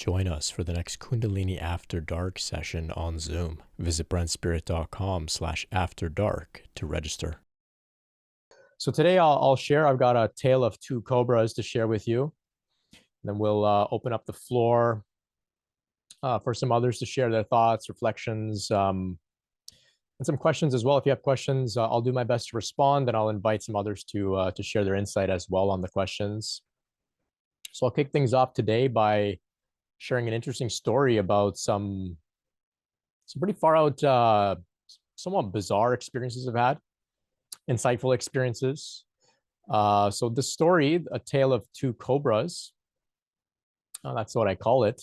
Join us for the next Kundalini After Dark session on Zoom. Visit brentspirit.com/afterdark to register. So today I'll share, I've got a tale of two cobras to share with you. Then we'll open up the floor for some others to share their thoughts, reflections, and some questions as well. If you have questions, I'll do my best to respond, and I'll invite some others to share their insight as well on the questions. So I'll kick things off today by sharing an interesting story about some pretty far out, somewhat bizarre experiences I've had, insightful experiences. So this story, A Tale of Two Cobras, that's what I call it.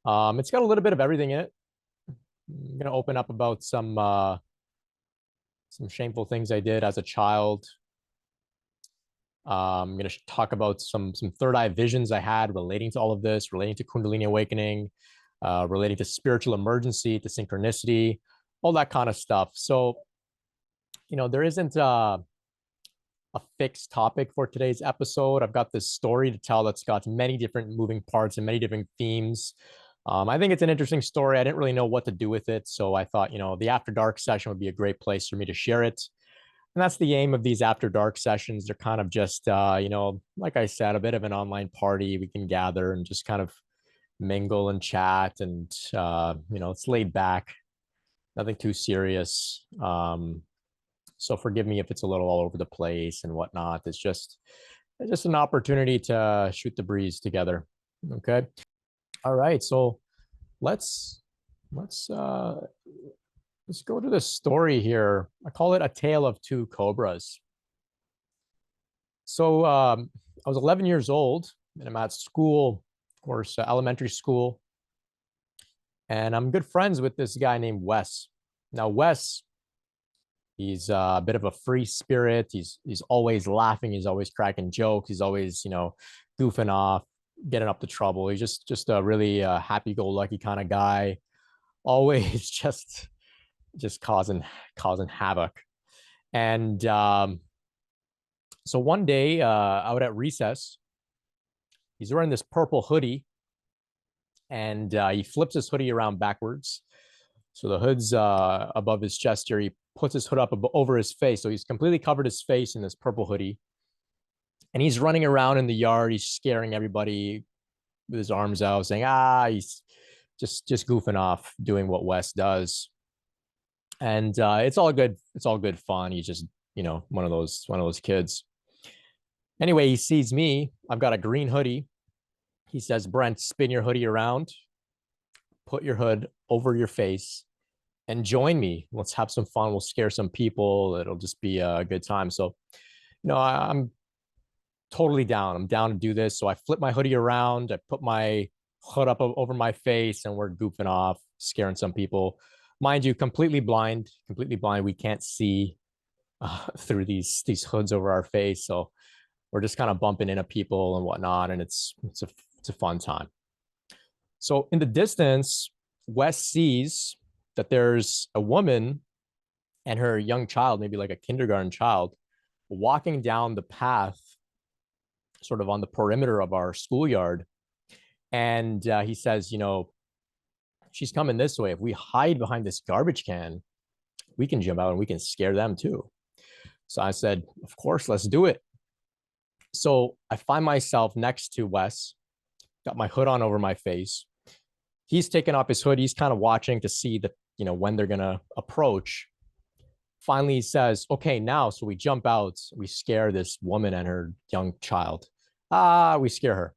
It's got a little bit of everything in it. I'm going to open up about some shameful things I did as a child. I'm going to talk about some third eye visions I had relating to all of this, relating to Kundalini awakening, relating to spiritual emergency, to synchronicity, all that kind of stuff. So, there isn't a fixed topic for today's episode. I've got this story to tell that's got many different moving parts and many different themes. I think it's an interesting story. I didn't really know what to do with it. So I thought, the After Dark session would be a great place for me to share it. And that's the aim of these After Dark sessions. They're kind of just, like I said, a bit of an online party. We can gather and just kind of mingle and chat. And, it's laid back, nothing too serious. So forgive me if it's a little all over the place and whatnot. It's just an opportunity to shoot the breeze together. Okay. All right. So let's go to the story here. I call it A Tale of Two Cobras. So I was 11 years old and I'm at school, of course, elementary school. And I'm good friends with this guy named Wes. Now, Wes, he's a bit of a free spirit. He's always laughing. He's always cracking jokes. He's always, goofing off, getting up to trouble. He's just a really happy-go-lucky kind of guy. Always just causing havoc. And so one day out at recess, he's wearing this purple hoodie, and he flips his hoodie around backwards. So the hood's above his chest here. He puts his hood up over his face. So he's completely covered his face in this purple hoodie. And he's running around in the yard. He's scaring everybody with his arms out, saying, he's just goofing off, doing what Wes does. And it's all good. It's all good fun. He's just, one of those kids. Anyway, he sees me. I've got a green hoodie. He says, Brent, spin your hoodie around, put your hood over your face, and join me. Let's have some fun. We'll scare some people. It'll just be a good time. So, I'm totally down. I'm down to do this. So I flip my hoodie around. I put my hood up over my face, and we're goofing off, scaring some people. Mind you, completely blind. We can't see through these hoods over our face. So we're just kind of bumping into people and whatnot. And it's a fun time. So in the distance, Wes sees that there's a woman and her young child, maybe like a kindergarten child, walking down the path sort of on the perimeter of our schoolyard. And he says, she's coming this way. If we hide behind this garbage can, we can jump out and we can scare them too. So I said, of course, let's do it. So I find myself next to Wes, got my hood on over my face. He's taking off his hood. He's kind of watching to see that, when they're going to approach. Finally, he says, okay, now. So we jump out. We scare this woman and her young child. We scare her.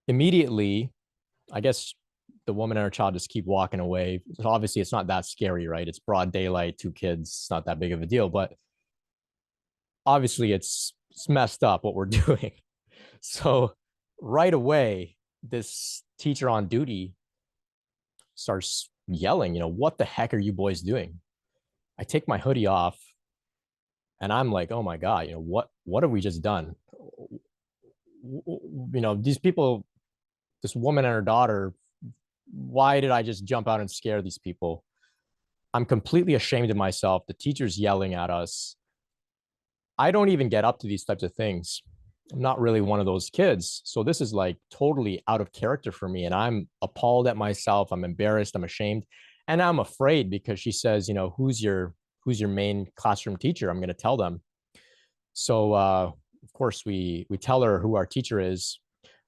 Immediately, I guess the woman and her child just keep walking away. So obviously, it's not that scary, right? It's broad daylight, two kids. It's not that big of a deal. But obviously, it's messed up what we're doing. So right away, this teacher on duty starts yelling, what the heck are you boys doing? I take my hoodie off and I'm like, oh my God, what have we just done? These people, this woman and her daughter, why did I just jump out and scare these people? I'm completely ashamed of myself. The teacher's yelling at us. I don't even get up to these types of things. I'm not really one of those kids. So this is like totally out of character for me. And I'm appalled at myself. I'm embarrassed. I'm ashamed. And I'm afraid because she says, you know, who's your main classroom teacher? I'm going to tell them. So of course we tell her who our teacher is.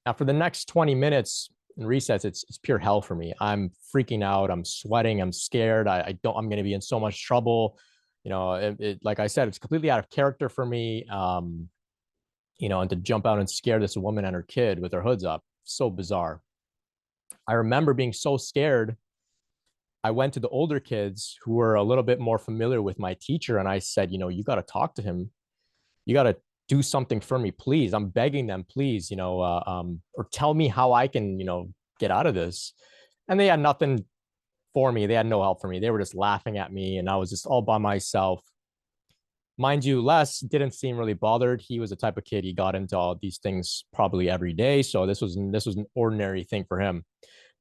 Now for the next 20 minutes in recess, it's pure hell for me. I'm freaking out. I'm sweating. I'm scared. I'm going to be in so much trouble. You know, like I said, it's completely out of character for me. You know, and to jump out and scare this woman and her kid with their hoods up, so bizarre. I remember being so scared. I went to the older kids who were a little bit more familiar with my teacher, and I said, you know, you got to talk to him. You got to do something for me, please. I'm begging them, please, you know, or tell me how I can, you know, get out of this. And they had nothing for me. They had no help for me. They were just laughing at me, and I was just all by myself. Mind you, Les didn't seem really bothered. He was the type of kid, he got into all these things probably every day. So this was an ordinary thing for him.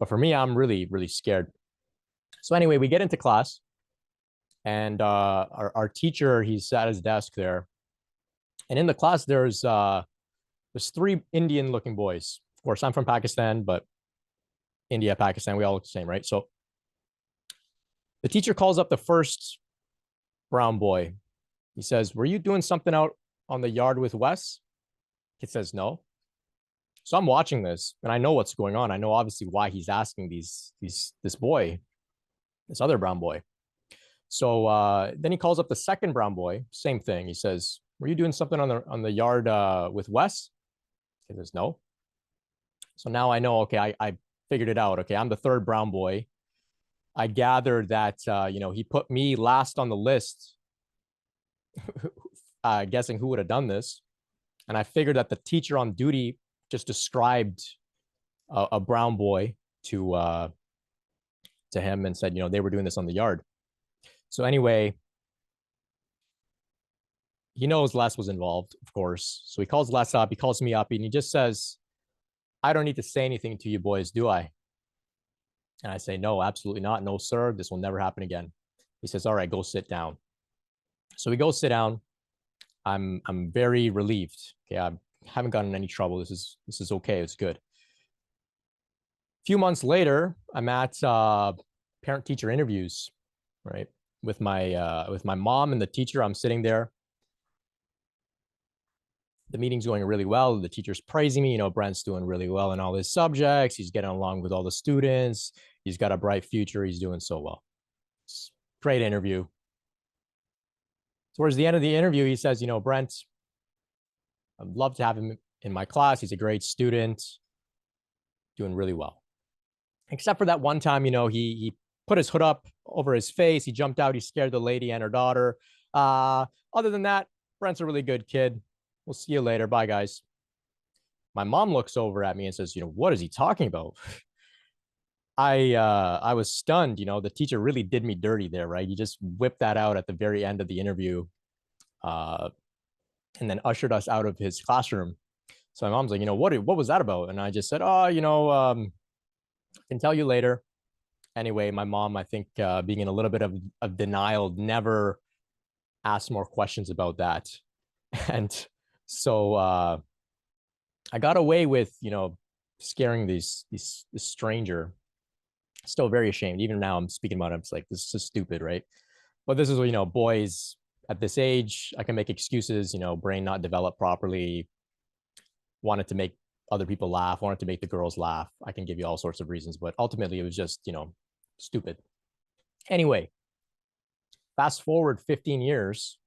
But for me, I'm really, really scared. So anyway, we get into class, and our teacher, he's at his desk there. And in the class, there's three Indian looking boys. Of course, I'm from Pakistan, but India, Pakistan, we all look the same, right? So the teacher calls up the first brown boy. He says, were you doing something out on the yard with Wes? Kid says, no. So I'm watching this and I know what's going on. I know obviously why he's asking this other brown boy. So then he calls up the second brown boy, same thing. He says, were you doing something on the yard with Wes? He says, no. So now I know, okay, I figured it out. Okay, I'm the third brown boy. I gathered that, you know, he put me last on the list, guessing who would have done this. And I figured that the teacher on duty just described a brown boy to him and said, you know, they were doing this on the yard. So anyway, he knows Les was involved, of course. So he calls Les up, he calls me up, and he just says, I don't need to say anything to you boys, do I? And I say, no, absolutely not. No, sir, this will never happen again. He says, all right, go sit down. So we go sit down. I'm very relieved. Okay, I haven't gotten in any trouble. This is okay. It's good. A few months later, I'm at parent-teacher interviews, right? With my mom and the teacher. I'm sitting there. The meeting's going really well. The teacher's praising me. You know, Brent's doing really well in all his subjects. He's getting along with all the students. He's got a bright future. He's doing so well. It's great interview. Towards the end of the interview, he says, you know, Brent, I'd love to have him in my class. He's a great student, doing really well. Except for that one time, you know, he put his hood up over his face. He jumped out. He scared the lady and her daughter. Other than that, Brent's a really good kid. We'll see you later. Bye, guys. My mom looks over at me and says, you know, what is he talking about? I was stunned. You know, the teacher really did me dirty there, right? He just whipped that out at the very end of the interview, and then ushered us out of his classroom. So my mom's like, you know, what was that about? And I just said, oh, you know, I can tell you later. Anyway, my mom, I think, being in a little bit of denial, never asked more questions about that. And so I got away with, you know, scaring this stranger. Still very ashamed. Even now I'm speaking about it. It's like, this is stupid, right? But this is, you know, boys at this age, I can make excuses, you know, brain not developed properly, wanted to make other people laugh, wanted to make the girls laugh. I can give you all sorts of reasons, but ultimately it was just, you know, stupid. Anyway, fast forward 15 years,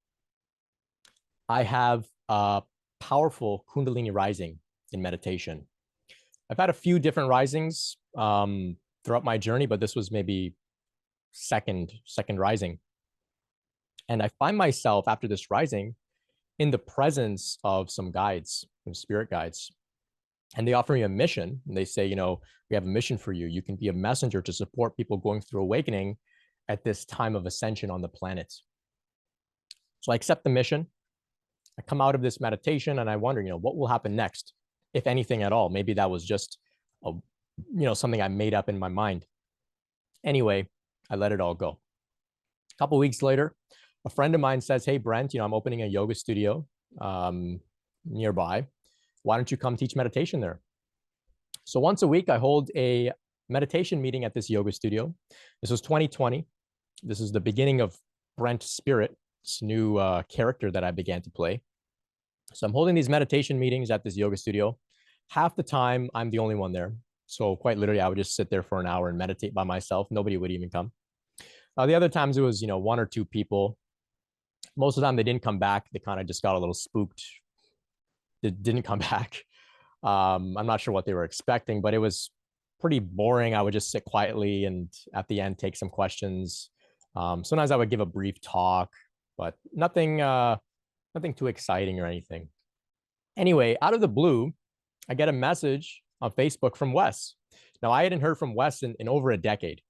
I have a powerful Kundalini rising in meditation. I've had a few different risings throughout my journey, but this was maybe second rising. And I find myself after this rising in the presence of some guides, some spirit guides. And they offer me a mission. And they say, you know, we have a mission for you. You can be a messenger to support people going through awakening at this time of ascension on the planet. So I accept the mission. I come out of this meditation and I wonder, you know, what will happen next, if anything at all. Maybe that was just, you know, something I made up in my mind. Anyway, I let it all go. A couple of weeks later, a friend of mine says, hey, Brent, you know, I'm opening a yoga studio nearby. why don't you come teach meditation there? So once a week, I hold a meditation meeting at this yoga studio. This was 2020. This is the beginning of Brent Spirit, this new character that I began to play. So I'm holding these meditation meetings at this yoga studio. Half the time, I'm the only one there. So quite literally, I would just sit there for an hour and meditate by myself. Nobody would even come. The other times it was, one or two people. Most of the time they didn't come back. They kind of just got a little spooked. They didn't come back. I'm not sure what they were expecting, but it was pretty boring. I would just sit quietly and at the end take some questions. Sometimes I would give a brief talk, but nothing too exciting or anything. Anyway, out of the blue, I get a message on Facebook from Wes. Now, I hadn't heard from Wes in over a decade.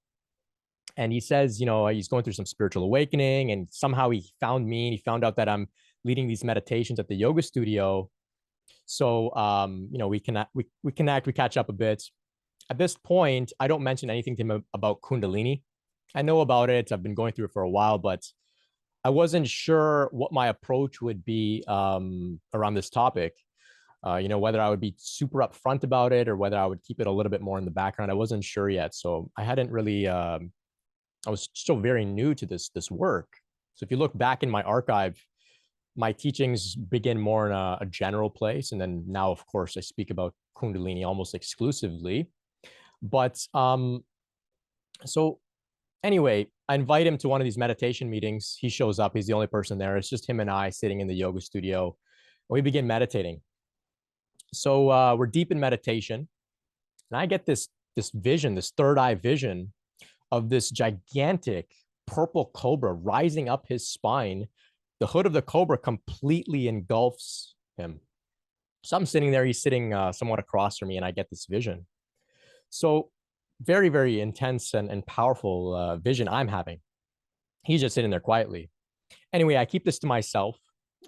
And he says, he's going through some spiritual awakening, and somehow he found me and he found out that I'm leading these meditations at the yoga studio. So, we connect, we catch up a bit. At this point, I don't mention anything to him about Kundalini. I know about it. I've been going through it for a while, but I wasn't sure what my approach would be around this topic. Whether I would be super upfront about it or whether I would keep it a little bit more in the background. I wasn't sure yet. So I hadn't really, I was still very new to this work. So if you look back in my archive, my teachings begin more in a general place. And then now, of course, I speak about Kundalini almost exclusively. But so anyway, I invite him to one of these meditation meetings. He shows up. He's the only person there. It's just him and I sitting in the yoga studio. And we begin meditating. So we're deep in meditation. And I get this vision, this third eye vision of this gigantic purple cobra rising up his spine. The hood of the cobra completely engulfs him. So I'm sitting there. He's sitting somewhat across from me, and I get this vision. So very, very intense and powerful vision I'm having. He's just sitting there quietly. Anyway, I keep this to myself.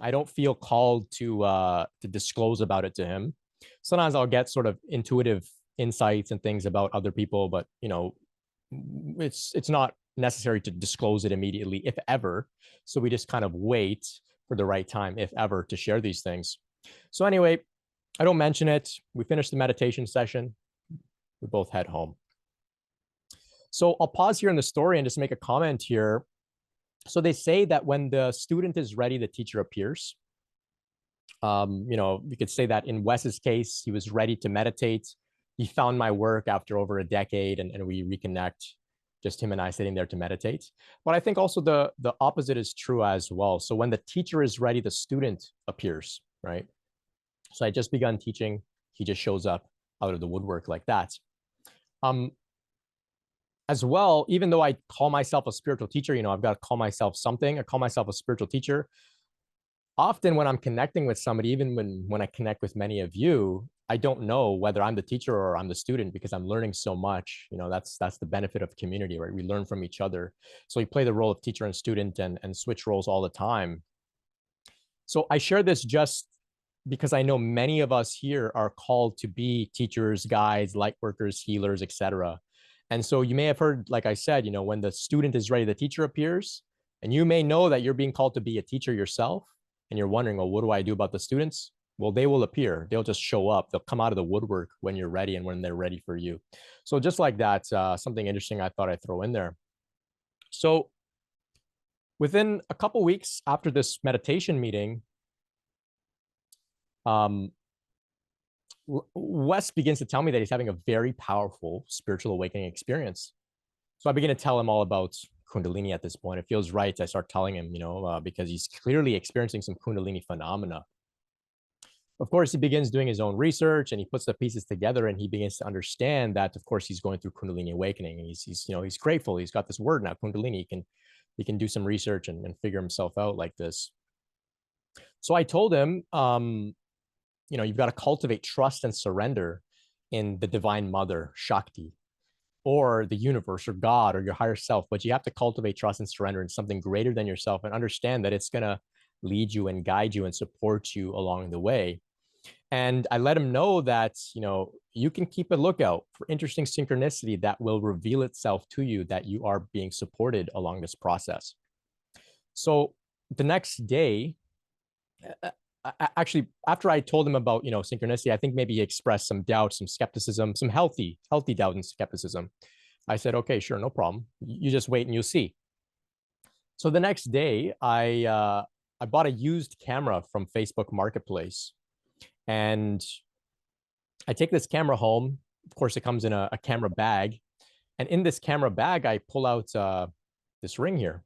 I don't feel called to disclose about it to him. Sometimes I'll get sort of intuitive insights and things about other people, but it's not necessary to disclose it immediately, if ever. So we just kind of wait for the right time, if ever, to share these things. So anyway, I don't mention it. We finish the meditation session. We both head home. So I'll pause here in the story and just make a comment here. So they say that when the student is ready, the teacher appears. You could say that in Wes's case, he was ready to meditate. He found my work after over a decade, and we reconnect, just him and I sitting there to meditate. But I think also the opposite is true as well. So when the teacher is ready, the student appears, right? So I just begun teaching. He just shows up out of the woodwork like that. As well, even though I call myself a spiritual teacher, I've got to call myself something. I call myself a spiritual teacher. Often when I'm connecting with somebody, even when I connect with many of you, I don't know whether I'm the teacher or I'm the student because I'm learning so much. That's the benefit of community, right? We learn from each other. So we play the role of teacher and student and switch roles all the time. So I share this just because I know many of us here are called to be teachers, guides, light workers, healers, etc. And so you may have heard, like I said, when the student is ready, the teacher appears. And you may know that you're being called to be a teacher yourself. And you're wondering, well, what do I do about the students? Well, they will appear. They'll just show up. They'll come out of the woodwork when you're ready and when they're ready for you. So just like that, something interesting I thought I'd throw in there. So within a couple weeks after this meditation meeting, Wes begins to tell me that he's having a very powerful spiritual awakening experience. So I begin to tell him all about Kundalini at this point. It feels right. I start telling him, because he's clearly experiencing some Kundalini phenomena. Of course, he begins doing his own research and he puts the pieces together and he begins to understand that, of course, he's going through Kundalini awakening. And he's grateful. He's got this word now, Kundalini. He can do some research and figure himself out like this. So I told him, you've got to cultivate trust and surrender in the divine mother, Shakti, or the universe or God or your higher self, but you have to cultivate trust and surrender in something greater than yourself and understand that it's going to lead you and guide you and support you along the way. And I let him know that, you can keep a lookout for interesting synchronicity that will reveal itself to you that you are being supported along this process. So the next day, actually, after I told him about, synchronicity, I think maybe he expressed some doubt, some skepticism, some healthy doubt and skepticism. I said, okay, sure, no problem. You just wait and you'll see. So the next day, I bought a used camera from Facebook Marketplace, and I take this camera home. Of course, it comes in a camera bag, and in this camera bag, I pull out this ring here.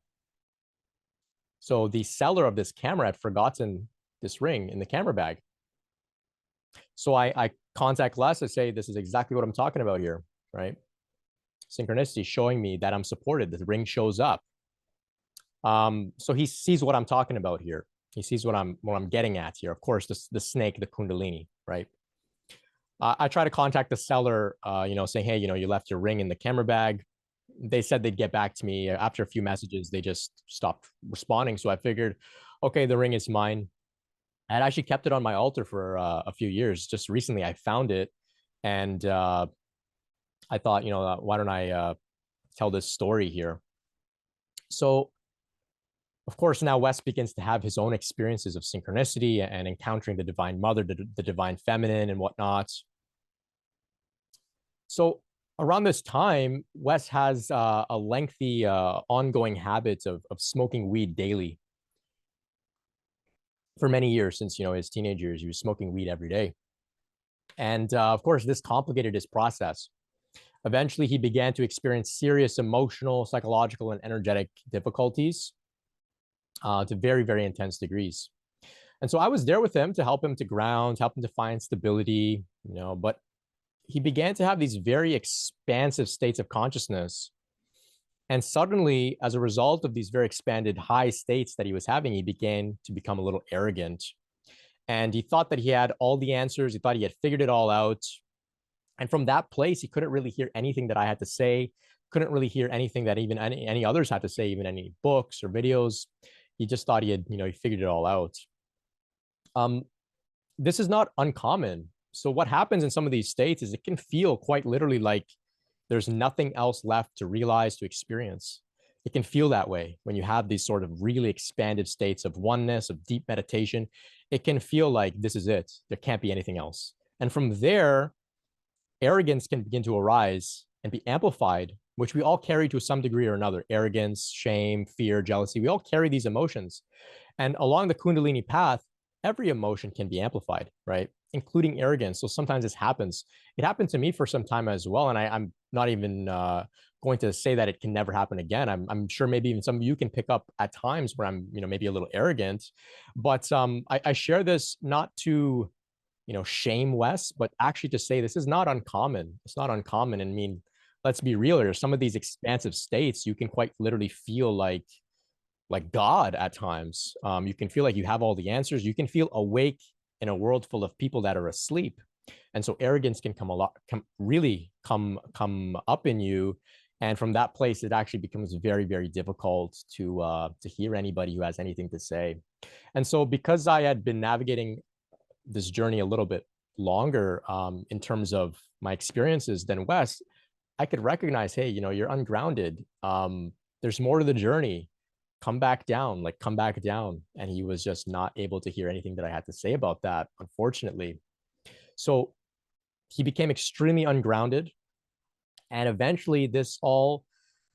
So the seller of this camera had forgotten this ring in the camera bag. So I contact Les. I say, this is exactly what I'm talking about here, right? Synchronicity showing me that I'm supported. The ring shows up. So he sees what I'm talking about here. He sees what I'm getting at here. Of course, the snake, the Kundalini, right? I try to contact the seller, saying, hey, you left your ring in the camera bag. They said they'd get back to me. After a few messages, they just stopped responding. So I figured, okay, the ring is mine. I had actually kept it on my altar for a few years. Just recently, I found it, and I thought, why don't I tell this story here? So, of course, now Wes begins to have his own experiences of synchronicity and encountering the divine mother, the divine feminine, and whatnot. So around this time, Wes has a lengthy ongoing habit of smoking weed daily. For many years, since his teenage years, he was smoking weed every day. And of course, this complicated his process. Eventually, he began to experience serious emotional, psychological, and energetic difficulties to very, very intense degrees. And so I was there with him to help him to ground, help him to find stability, but he began to have these very expansive states of consciousness. And suddenly, as a result of these very expanded high states that he was having, he began to become a little arrogant. And he thought that he had all the answers. He thought he had figured it all out. And from that place, he couldn't really hear anything that I had to say, couldn't really hear anything that even any others had to say, even any books or videos. He just thought he had, he figured it all out. This is not uncommon. So what happens in some of these states is it can feel quite literally like there's nothing else left to realize, to experience. It can feel that way when you have these sort of really expanded states of oneness, of deep meditation. It can feel like this is it. There can't be anything else. And from there, arrogance can begin to arise and be amplified, which we all carry to some degree or another. Arrogance, shame, fear, jealousy, we all carry these emotions. And along the Kundalini path, every emotion can be amplified, right? Including arrogance. So sometimes this happens. It happened to me for some time as well. And I'm not even going to say that it can never happen again. I'm sure maybe even some of you can pick up at times where I'm, maybe a little arrogant. But I share this not to, shame Wes, but actually to say this is not uncommon. It's not uncommon. And I mean, let's be real here. Some of these expansive states, you can quite literally feel like God at times. You can feel like you have all the answers. You can feel awake in a world full of people that are asleep. And so arrogance can really come up in you. And from that place, it actually becomes very, very difficult to hear anybody who has anything to say. And so because I had been navigating this journey a little bit longer in terms of my experiences than Wes, I could recognize, hey, you're ungrounded. There's more to the journey. Come back down. And he was just not able to hear anything that I had to say about that, unfortunately. So he became extremely ungrounded. And eventually this all,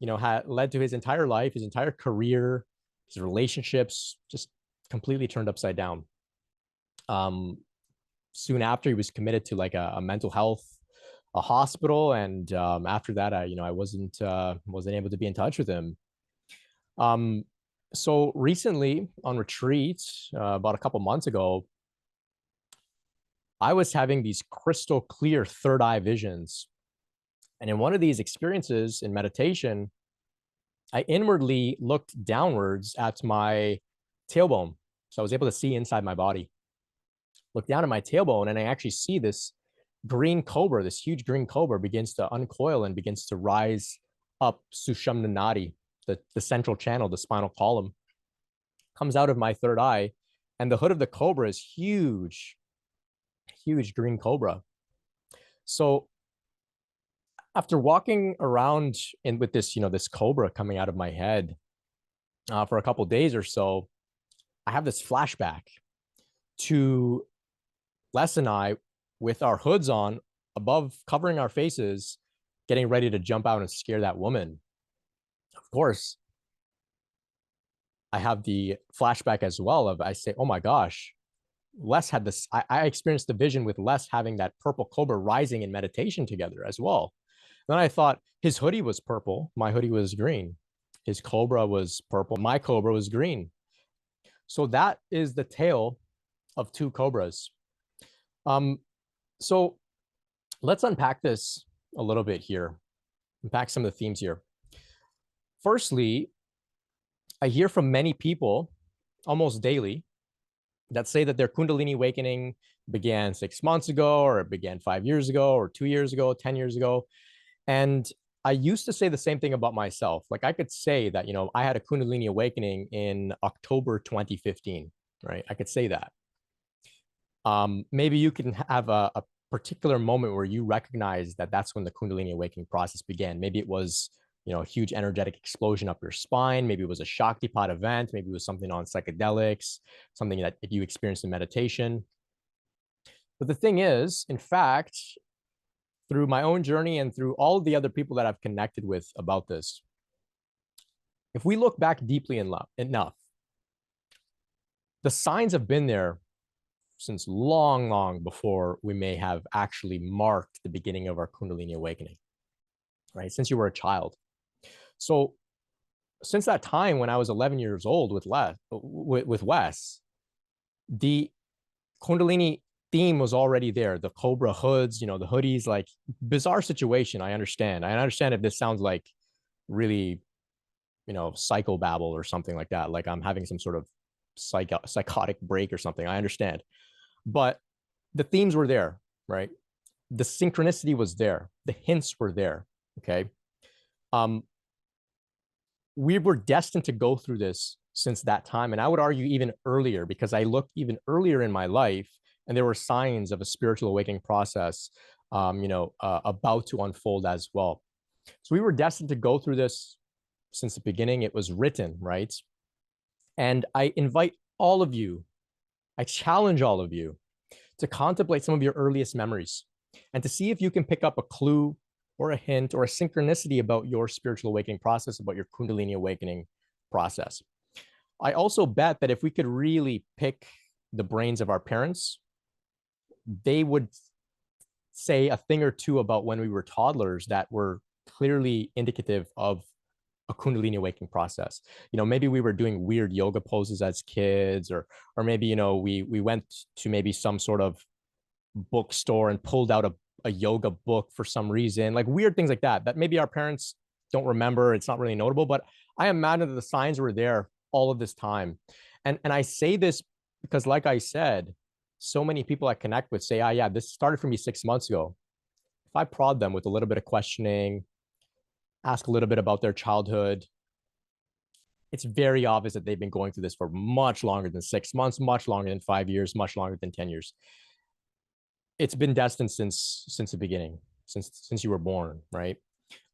had led to his entire life, his entire career, his relationships just completely turned upside down. Soon after, he was committed to like a mental health, a hospital. And after that, I wasn't able to be in touch with him. So recently on retreat, about a couple months ago, I was having these crystal clear third eye visions. And in one of these experiences in meditation, I inwardly looked downwards at my tailbone. So I was able to see inside my body. Look down at my tailbone, and I actually see this green cobra, this huge green cobra begins to uncoil and begins to rise up Sushumna Nadi, the central channel, the spinal column, comes out of my third eye. And the hood of the cobra is huge, huge green cobra. So after walking around with this, this cobra coming out of my head for a couple of days or so, I have this flashback to Les and I with our hoods on above, covering our faces, getting ready to jump out and scare that woman. Of course, I have the flashback as well of, I say, oh my gosh, Les had this. I experienced the vision with Les having that purple cobra rising in meditation together as well. Then I thought his hoodie was purple, my hoodie was green. His cobra was purple, my cobra was green. So that is the tale of two cobras. So let's unpack this a little bit here, unpack some of the themes here. Firstly, I hear from many people almost daily that say that their Kundalini awakening began 6 months ago, or it began 5 years ago, or 2 years ago, 10 years ago. And I used to say the same thing about myself. Like I could say that, I had a Kundalini awakening in October 2015, right? I could say that. Maybe you can have a particular moment where you recognize that that's when the Kundalini awakening process began. Maybe it was, a huge energetic explosion up your spine. Maybe it was a Shaktipat event. Maybe it was something on psychedelics, something that you experienced in meditation. But the thing is, in fact, through my own journey and through all the other people that I've connected with about this, if we look back deeply enough, the signs have been there since long, long before we may have actually marked the beginning of our Kundalini awakening, right? Since you were a child. So since that time when I was 11 years old with Wes, the Kundalini theme was already there. The Cobra hoods, the hoodies, like bizarre situation. I understand if this sounds like really, psychobabble or something like that. Like I'm having some sort of psychotic break or something. I understand. But the themes were there, right? The synchronicity was there. The hints were there. Okay. We were destined to go through this since that time. And I would argue even earlier, because I look even earlier in my life and there were signs of a spiritual awakening process, about to unfold as well. So we were destined to go through this since the beginning. It was written, right? And I invite all of you, I challenge all of you to contemplate some of your earliest memories and to see if you can pick up a clue or a hint or a synchronicity about your spiritual awakening process, about your Kundalini awakening process. I also bet that if we could really pick the brains of our parents, they would say a thing or two about when we were toddlers that were clearly indicative of a Kundalini awakening process. Maybe we were doing weird yoga poses as kids, or maybe, we went to maybe some sort of bookstore and pulled out a yoga book for some reason, like weird things like that maybe our parents don't remember. It's not really notable, but I imagine that the signs were there all of this time. And I say this because, like I said, so many people I connect with say, yeah, this started for me 6 months ago. If I prod them with a little bit of questioning, ask a little bit about their childhood, it's very obvious that they've been going through this for much longer than 6 months, much longer than 5 years, much longer than 10 years. It's been destined since the beginning, since you were born, right?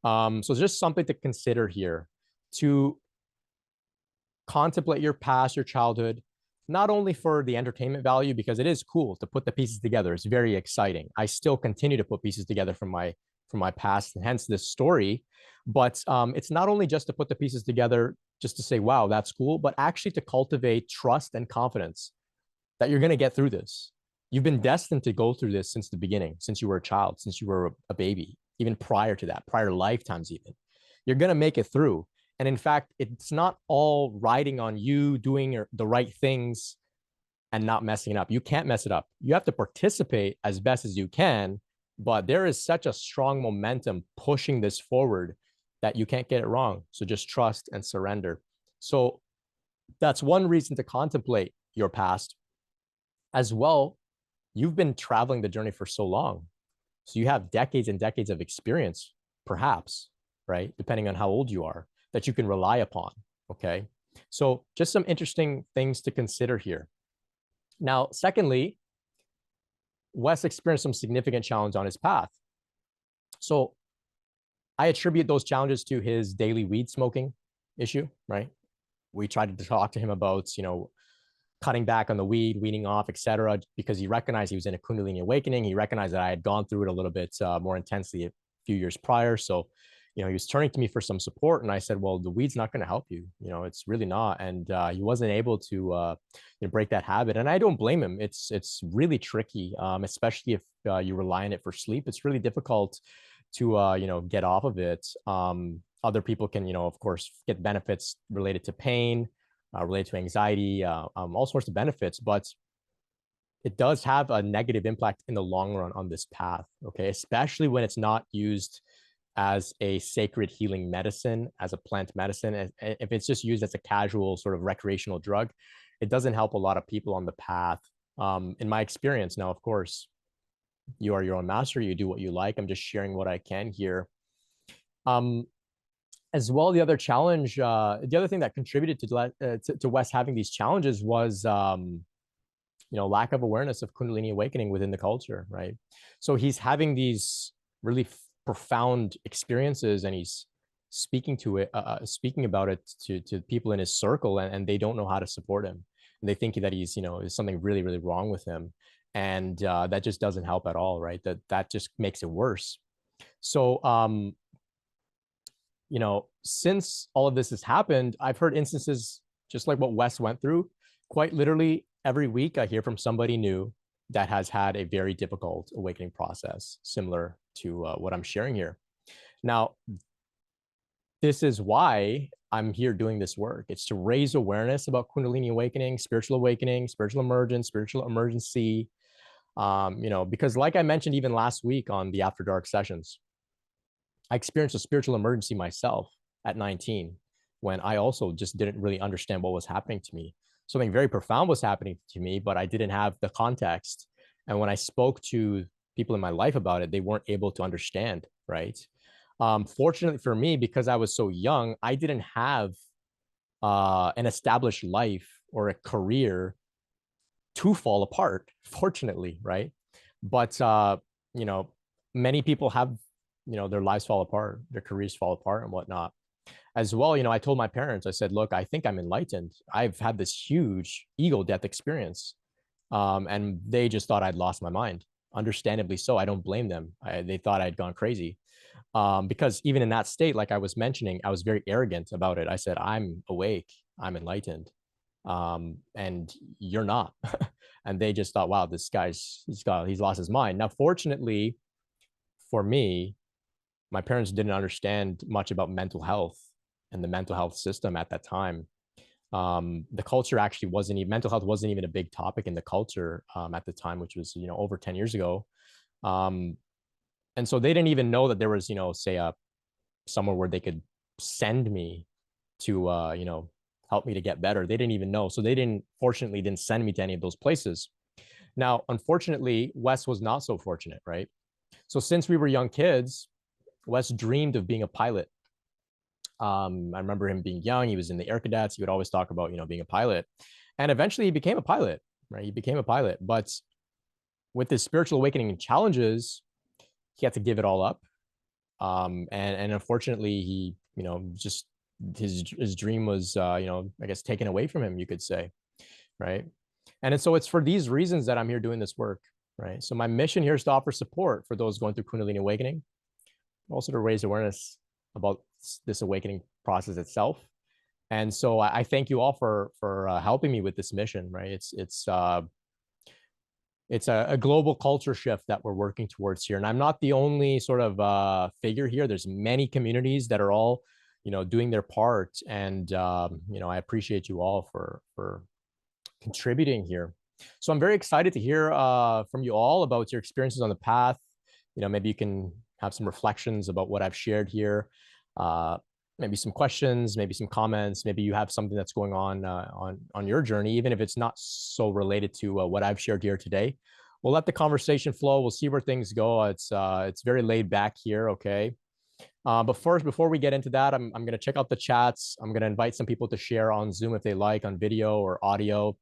So just something to consider here, to contemplate your past, your childhood, not only for the entertainment value, because it is cool to put the pieces together. It's very exciting. I still continue to put pieces together from my past, and hence this story. But it's not only just to put the pieces together, just to say, wow, that's cool, but actually to cultivate trust and confidence that you're going to get through this. You've been destined to go through this since the beginning, since you were a child, since you were a baby, even prior to that, prior lifetimes even. You're going to make it through. And in fact, it's not all riding on you doing the right things and not messing it up. You can't mess it up. You have to participate as best as you can, but there is such a strong momentum pushing this forward that you can't get it wrong. So just trust and surrender. So that's one reason to contemplate your past. As well, you've been traveling the journey for so long. So you have decades and decades of experience, perhaps, right? Depending on how old you are, that you can rely upon. Okay. So just some interesting things to consider here. Now, secondly, Wes experienced some significant challenge on his path. So I attribute those challenges to his daily weed smoking issue, right? We tried to talk to him about, cutting back on the weed, weaning off, etc., because he recognized he was in a Kundalini awakening. He recognized that I had gone through it a little bit more intensely a few years prior. So, he was turning to me for some support, and I said, "Well, the weed's not going to help you. It's really not." And he wasn't able to break that habit, and I don't blame him. It's really tricky, especially if you rely on it for sleep. It's really difficult to get off of it. Other people can, of course, get benefits related to pain, related to anxiety, all sorts of benefits, but it does have a negative impact in the long run on this path. Okay, especially when it's not used as a sacred healing medicine, as a plant medicine. If it's just used as a casual sort of recreational drug, it doesn't help a lot of people on the path. In my experience, now, of course, you are your own master. You do what you like. I'm just sharing what I can here. As well, the other challenge, the other thing that contributed to Wes having these challenges was, lack of awareness of Kundalini awakening within the culture, right? So he's having these really profound experiences, and he's speaking about it to people in his circle, and they don't know how to support him, and they think that he's, there's something really, really wrong with him, and that just doesn't help at all, right? That just makes it worse. So, since all of this has happened, I've heard instances just like what Wes went through. Quite literally, every week I hear from somebody new that has had a very difficult awakening process, similar to what I'm sharing here. Now, this is why I'm here doing this work. It's to raise awareness about Kundalini awakening, spiritual emergence, spiritual emergency. Because like I mentioned even last week on the After Dark sessions, I experienced a spiritual emergency myself at 19, when I also just didn't really understand what was happening to me. Something very profound was happening to me, but I didn't have the context. And when I spoke to people in my life about it, they weren't able to understand, right? Fortunately for me, because I was so young, I didn't have an established life or a career to fall apart, fortunately, right? But, many people have, their lives fall apart, their careers fall apart and whatnot. As well, I told my parents, I said, look, I think I'm enlightened. I've had this huge ego death experience. And they just thought I'd lost my mind. Understandably so. I don't blame them. They thought I'd gone crazy. Because even in that state, like I was mentioning, I was very arrogant about it. I said, I'm awake, I'm enlightened. And you're not. And they just thought, wow, this guy's, he's lost his mind. Now, fortunately for me, my parents didn't understand much about mental health and the mental health system at that time. The culture actually wasn't even, mental health wasn't even a big topic in the culture at the time, which was, over 10 years ago. And so they didn't even know that there was, say somewhere where they could send me to, help me to get better. They didn't even know. So they fortunately didn't send me to any of those places. Now, unfortunately, Wes was not so fortunate, right? So since we were young kids, Wes dreamed of being a pilot. I remember him being young. He was in the Air Cadets. He would always talk about, being a pilot. And eventually he became a pilot, right? He became a pilot. But with his spiritual awakening and challenges, he had to give it all up. And unfortunately, he, just his dream was, I guess, taken away from him, you could say, right? And so it's for these reasons that I'm here doing this work, right? So my mission here is to offer support for those going through Kundalini awakening, also to raise awareness about this awakening process itself. And so I thank you all for helping me with this mission, right? It's a global culture shift that we're working towards here. And I'm not the only sort of figure here. There's many communities that are all, doing their part. And, I appreciate you all for contributing here. So I'm very excited to hear from you all about your experiences on the path. Maybe you can have some reflections about what I've shared here. Maybe some questions, maybe some comments, maybe you have something that's going on your journey, even if it's not so related to what I've shared here today. We'll let the conversation flow. We'll see where things go. It's very laid back here, okay? But first, before we get into that, I'm going to check out the chats. I'm going to invite some people to share on Zoom if they like, on video or audio.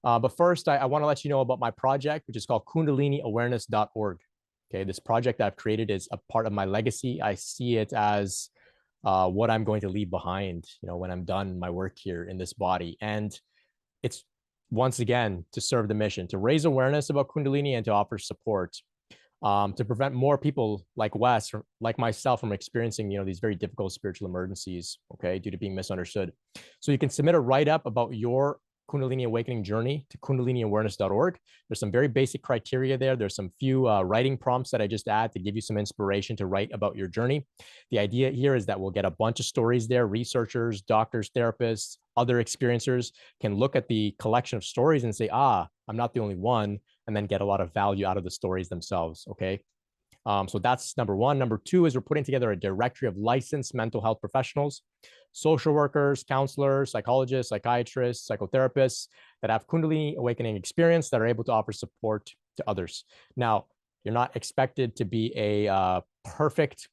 But first, I want to let you know about my project, which is called KundaliniAwareness.org. Okay, this project that I've created is a part of my legacy. I see it as what I'm going to leave behind, when I'm done my work here in this body. And it's once again, to serve the mission, to raise awareness about Kundalini and to offer support, to prevent more people like Wes, like myself, from experiencing, these very difficult spiritual emergencies, okay, due to being misunderstood. So you can submit a write-up about your Kundalini awakening journey to kundaliniawareness.org. There's some very basic criteria there. There's some few writing prompts that I just add to give you some inspiration to write about your journey. The idea here is that we'll get a bunch of stories there. Researchers, doctors, therapists, other experiencers can look at the collection of stories and say, I'm not the only one, and then get a lot of value out of the stories themselves, okay? So that's number one. Number two is we're putting together a directory of licensed mental health professionals, social workers, counselors, psychologists, psychiatrists, psychotherapists that have Kundalini awakening experience that are able to offer support to others. Now, you're not expected to be a perfect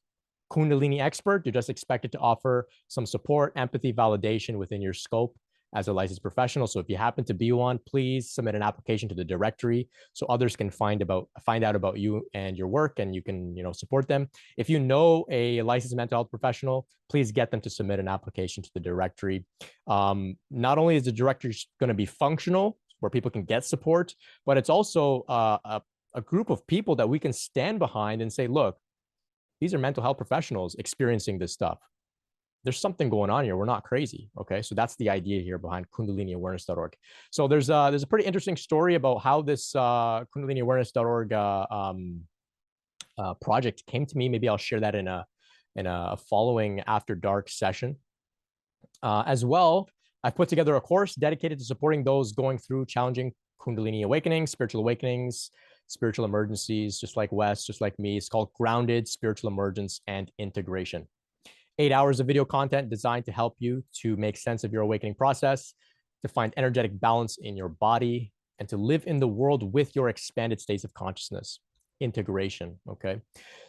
Kundalini expert. You're just expected to offer some support, empathy, validation within your scope as a licensed professional. So if you happen to be one, please submit an application to the directory so others can find out about you and your work, and you can, support them. If you know a licensed mental health professional, please get them to submit an application to the directory. Not only is the directory going to be functional, where people can get support, but it's also a group of people that we can stand behind and say, look, these are mental health professionals experiencing this stuff. There's something going on here. We're not crazy. Okay. So that's the idea here behind kundaliniawareness.org. So there's a pretty interesting story about how this kundaliniawareness.org project came to me. Maybe I'll share that in a following After Dark session. As well, I've put together a course dedicated to supporting those going through challenging Kundalini awakenings, spiritual awakenings, spiritual emergencies, just like Wes, just like me. It's called Grounded Spiritual Emergence and Integration. 8 hours of video content designed to help you to make sense of your awakening process, to find energetic balance in your body, and to live in the world with your expanded states of consciousness. Integration, okay?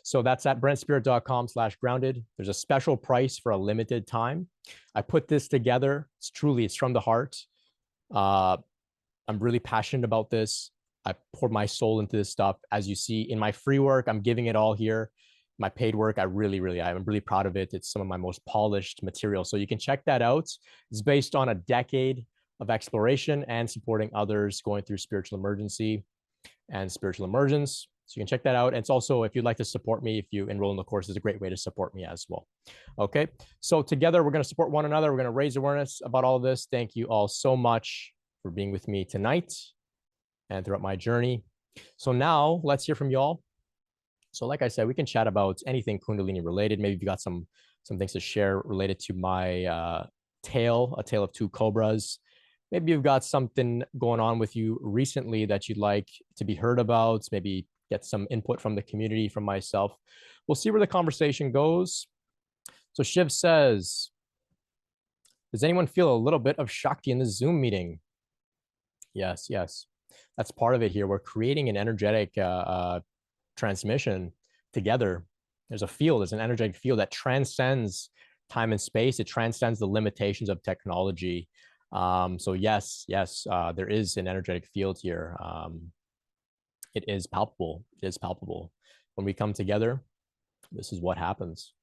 So that's at brentspirit.com/grounded. There's a special price for a limited time. I put this together. It's from the heart. I'm really passionate about this. I poured my soul into this stuff. As you see in my free work, I'm giving it all here. My paid work, I'm really proud of it. It's some of my most polished material. So you can check that out. It's based on a decade of exploration and supporting others going through spiritual emergency and spiritual emergence. So you can check that out. And it's also, if you'd like to support me, if you enroll in the course, it's a great way to support me as well. Okay. So together, we're going to support one another. We're going to raise awareness about all of this. Thank you all so much for being with me tonight and throughout my journey. So now let's hear from y'all. So like I said, we can chat about anything Kundalini related. Maybe you got some things to share related to my a tale of two cobras. Maybe you've got something going on with you recently that you'd like to be heard about. Maybe get some input from the community, from myself. We'll see where the conversation goes. So Shiv says, does anyone feel a little bit of Shakti in the Zoom meeting? Yes. That's part of it here. We're creating an energetic transmission together. There's an energetic field that transcends time and space. It transcends the limitations of technology. So yes, there is an energetic field here. It is palpable. When we come together, this is what happens.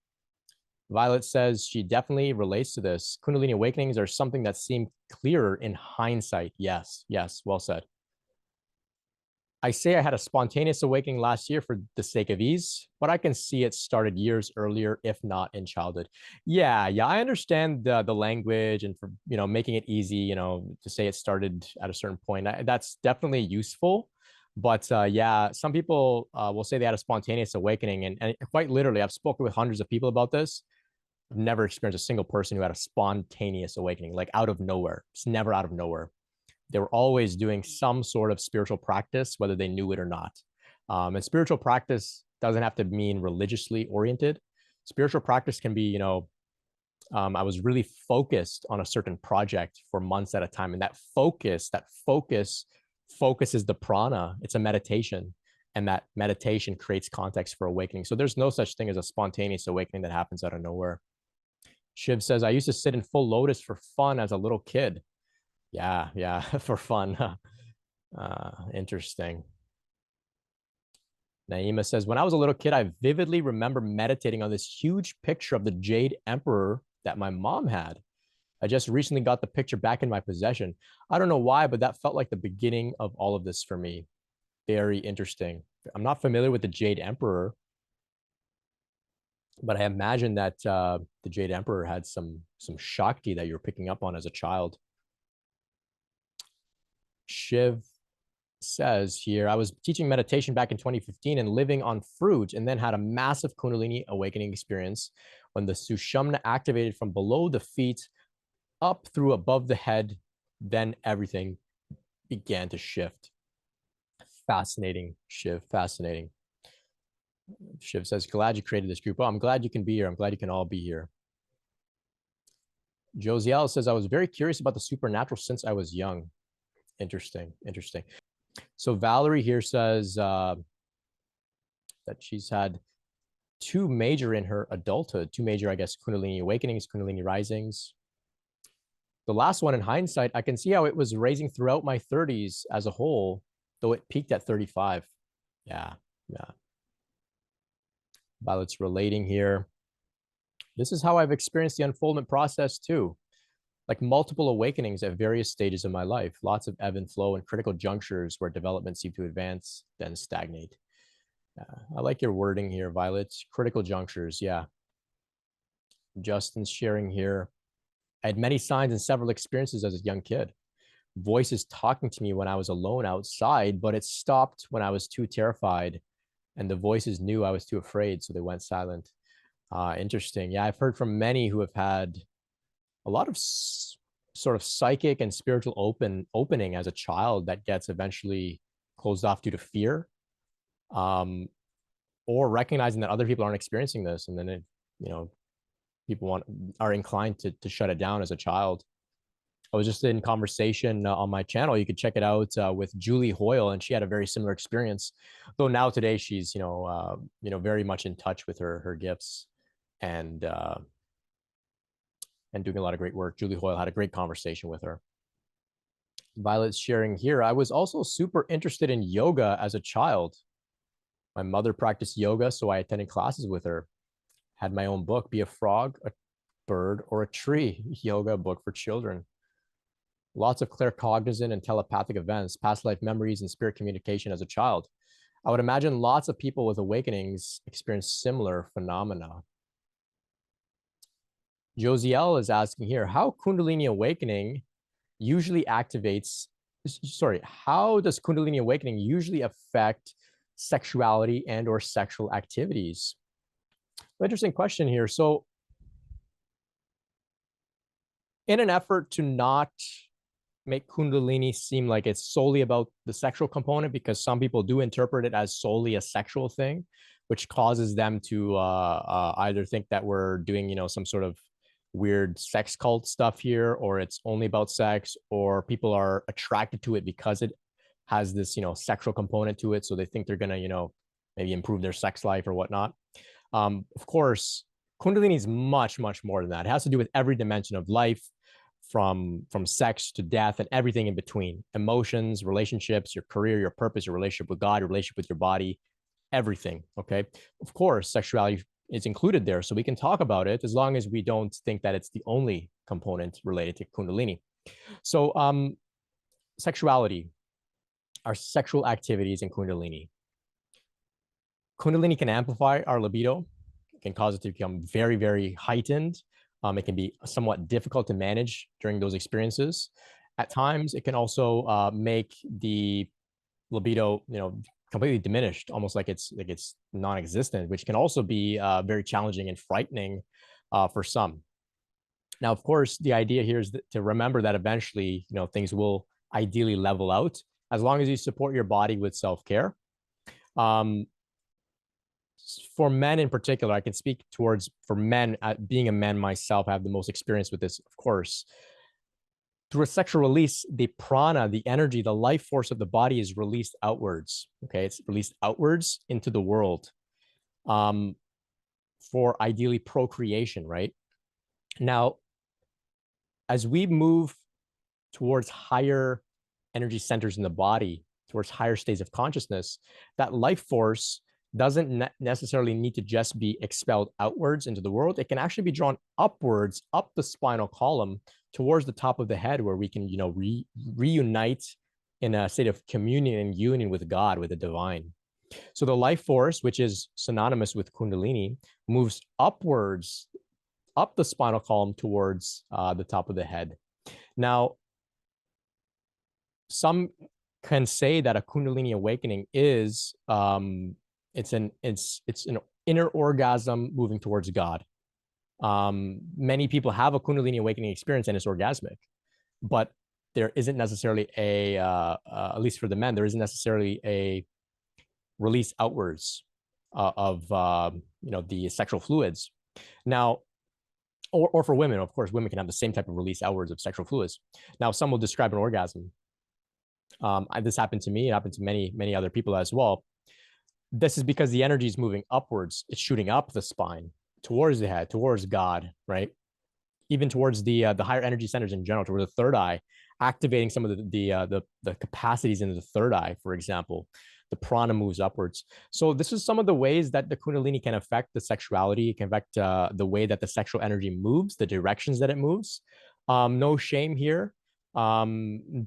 Violet says she definitely relates to this. Kundalini awakenings are something that seem clearer in hindsight. Yes, well said. I say I had a spontaneous awakening last year for the sake of ease, but I can see it started years earlier, if not in childhood. Yeah, I understand the language and for, making it easy, to say it started at a certain point. That's definitely useful. But yeah, some people will say they had a spontaneous awakening. And quite literally, I've spoken with hundreds of people about this. I've never experienced a single person who had a spontaneous awakening, like out of nowhere. It's never out of nowhere. They were always doing some sort of spiritual practice, whether they knew it or not. And spiritual practice doesn't have to mean religiously oriented. Spiritual practice can be, I was really focused on a certain project for months at a time. And that focus focuses the prana. It's a meditation. And that meditation creates context for awakening. So there's no such thing as a spontaneous awakening that happens out of nowhere. Shiv says, I used to sit in full lotus for fun as a little kid. Yeah, for fun. Interesting. Naima says, when I was a little kid, I vividly remember meditating on this huge picture of the Jade Emperor that my mom had. I just recently got the picture back in my possession. I don't know why, but that felt like the beginning of all of this for me. Very interesting. I'm not familiar with the Jade Emperor, but I imagine that the Jade Emperor had some Shakti that you're picking up on as a child. Shiv says here, I was teaching meditation back in 2015 and living on fruit, and then had a massive Kundalini awakening experience when the Sushumna activated from below the feet up through above the head. Then everything began to shift. Fascinating, Shiv, fascinating. Shiv says, glad you created this group. Oh, I'm glad you can be here. I'm glad you can all be here. Josiel says, I was very curious about the supernatural since I was young. Interesting, interesting. So Valerie here says that she's had two major in her adulthood, two major, I guess, Kundalini awakenings, Kundalini risings. The last one, in hindsight, I can see how it was raising throughout my 30s as a whole, though it peaked at 35. Yeah, yeah. Violet's relating here. This is how I've experienced the unfoldment process too. Like multiple awakenings at various stages of my life, lots of ebb and flow and critical junctures where development seemed to advance, then stagnate. I like your wording here, Violet. Critical junctures, yeah. Justin's sharing here. I had many signs and several experiences as a young kid. Voices talking to me when I was alone outside, but it stopped when I was too terrified, and the voices knew I was too afraid, so they went silent. Interesting. Yeah, I've heard from many who have had a lot of sort of psychic and spiritual opening as a child that gets eventually closed off due to fear, or recognizing that other people aren't experiencing this, and then it, people are inclined to shut it down as a child. I was just in conversation on my channel. You could check it out with Julie Hoyle, and she had a very similar experience. Though now today she's very much in touch with her gifts and doing a lot of great work. Julie Hoyle had a great conversation with her. Violet's sharing here. I was also super interested in yoga as a child. My mother practiced yoga, so I attended classes with her. Had my own book, Be a Frog, a Bird, or a Tree, yoga book for children. Lots of claircognizant and telepathic events, past life memories, and spirit communication as a child. I would imagine lots of people with awakenings experience similar phenomena. Josiel is asking here, how Kundalini awakening usually activates, how does Kundalini awakening usually affect sexuality and or sexual activities? Interesting question here. So in an effort to not make Kundalini seem like it's solely about the sexual component, because some people do interpret it as solely a sexual thing, which causes them to either think that we're doing, some sort of weird sex cult stuff here, or it's only about sex, or people are attracted to it because it has this, sexual component to it. So they think they're going to, maybe improve their sex life or whatnot. Of course, Kundalini is much, much more than that. It has to do with every dimension of life, from sex to death and everything in between. Emotions, relationships, your career, your purpose, your relationship with God, your relationship with your body, everything. Okay. Of course, sexuality is included there. So we can talk about it as long as we don't think that it's the only component related to Kundalini. So sexuality, our sexual activities in Kundalini. Kundalini can amplify our libido. It can cause it to become very, very heightened. It can be somewhat difficult to manage during those experiences. At times, it can also make the libido, completely diminished, almost like it's non-existent, which can also be very challenging and frightening for some. Now, of course, the idea here is to remember that eventually, things will ideally level out as long as you support your body with self-care. For men in particular, I can speak for men, being a man myself, I have the most experience with this, of course. Through a sexual release, the prana, the energy, the life force of the body is released outwards. Okay, it's released outwards into the world for ideally procreation, right? Now, as we move towards higher energy centers in the body, towards higher states of consciousness, that life force doesn't necessarily need to just be expelled outwards into the world. It can actually be drawn upwards, up the spinal column towards the top of the head, where we can, reunite in a state of communion and union with God, with the divine. So the life force, which is synonymous with Kundalini, moves upwards, up the spinal column towards the top of the head. Now, some can say that a Kundalini awakening is it's an inner orgasm moving towards God. Many people have a Kundalini awakening experience and it's orgasmic, but there isn't necessarily at least for the men, there isn't necessarily a release outwards of the sexual fluids. Now, or for women, of course, women can have the same type of release outwards of sexual fluids. Now, some will describe an orgasm. This happened to me. It happened to many other people as well. This is because the energy is moving upwards. It's shooting up the spine, towards the head, towards God, right? Even towards the higher energy centers in general, towards the third eye, activating some of the capacities in the third eye, for example. The prana moves upwards. So this is some of the ways that the Kundalini can affect the sexuality. It can affect the way that the sexual energy moves, the directions that it moves. No shame here. The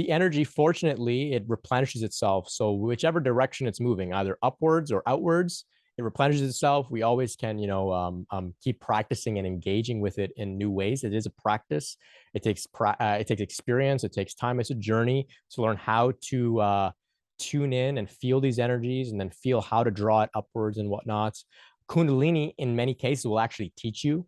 energy, fortunately, it replenishes itself. So whichever direction it's moving, either upwards or outwards, it replenishes itself. We always can, keep practicing and engaging with it in new ways. It is a practice. It takes experience. It takes time. It's a journey to learn how to tune in and feel these energies, and then feel how to draw it upwards and whatnot. Kundalini, in many cases, will actually teach you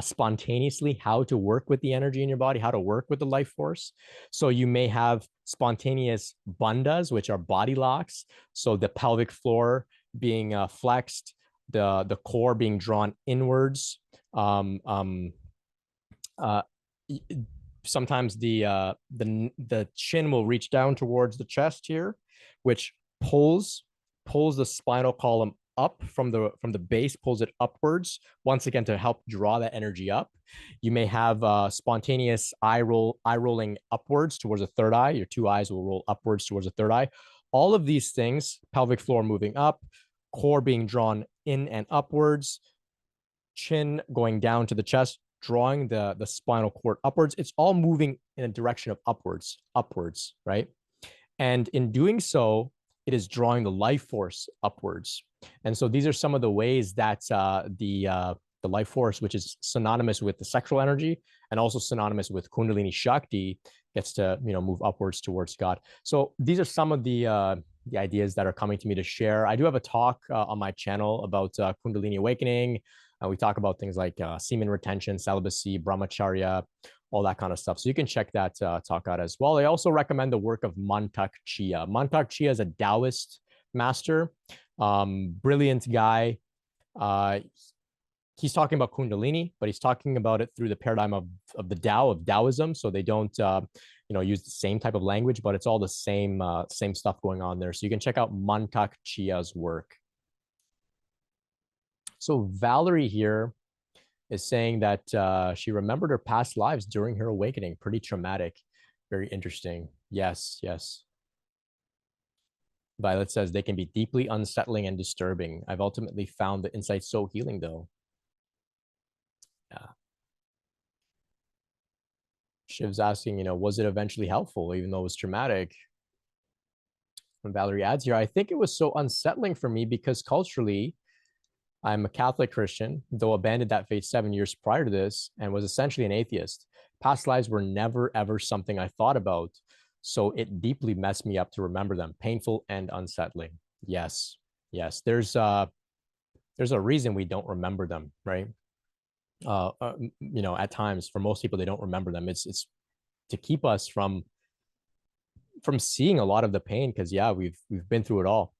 spontaneously how to work with the energy in your body, how to work with the life force. So you may have spontaneous bandhas, which are body locks. So the pelvic floor being flexed, the core being drawn inwards. Sometimes the chin will reach down towards the chest here, which pulls the spinal column up from the base, pulls it upwards once again to help draw that energy up. You may have spontaneous eye rolling upwards towards the third eye. Your two eyes will roll upwards towards the third eye. All of these things, pelvic floor moving up, core being drawn in and upwards, chin going down to the chest, drawing the spinal cord upwards. It's all moving in a direction of upwards, right? And in doing so, it is drawing the life force upwards. And so these are some of the ways that the life force, which is synonymous with the sexual energy and also synonymous with Kundalini Shakti, gets to move upwards towards God. So these are some of the ideas that are coming to me to share. I do have a talk on my channel about Kundalini awakening. We talk about things like semen retention, celibacy, brahmacharya, all that kind of stuff. So you can check that talk out as well. I also recommend the work of Mantak Chia. Mantak Chia is a Taoist master, brilliant guy. He's talking about Kundalini, but he's talking about it through the paradigm of the Tao, of Taoism. So they don't use the same type of language, but it's all the same stuff going on there. So you can check out Mantak Chia's work. So Valerie here is saying that she remembered her past lives during her awakening. Pretty traumatic. Very interesting. Yes. Violet says they can be deeply unsettling and disturbing. I've ultimately found the insight so healing, though. Yeah. Shiv's asking, was it eventually helpful, even though it was traumatic? And Valerie adds here, I think it was so unsettling for me because culturally, I'm a Catholic Christian, though abandoned that faith 7 years prior to this and was essentially an atheist. Past lives were never, ever something I thought about. So it deeply messed me up to remember them. Painful and unsettling. Yes. There's a reason we don't remember them, right? At times, for most people, they don't remember them. It's to keep us from seeing a lot of the pain, because we've been through it all.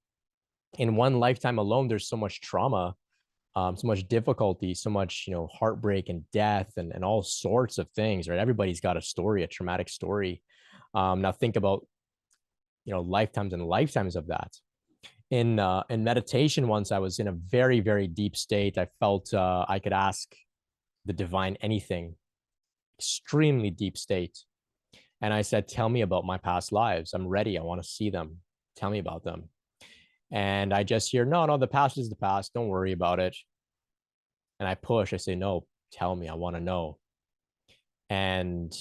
In one lifetime alone, there's so much trauma, so much difficulty, so much heartbreak and death and all sorts of things, right? Everybody's got a story, a traumatic story. Now think about lifetimes and lifetimes of that. In meditation, once I was in a very, very deep state. I felt I could ask the divine anything. Extremely deep state. And I said, tell me about my past lives. I'm ready. I want to see them. Tell me about them. And I just hear, no, no, the past is the past. Don't worry about it. And I push, I say, no, tell me, I want to know. And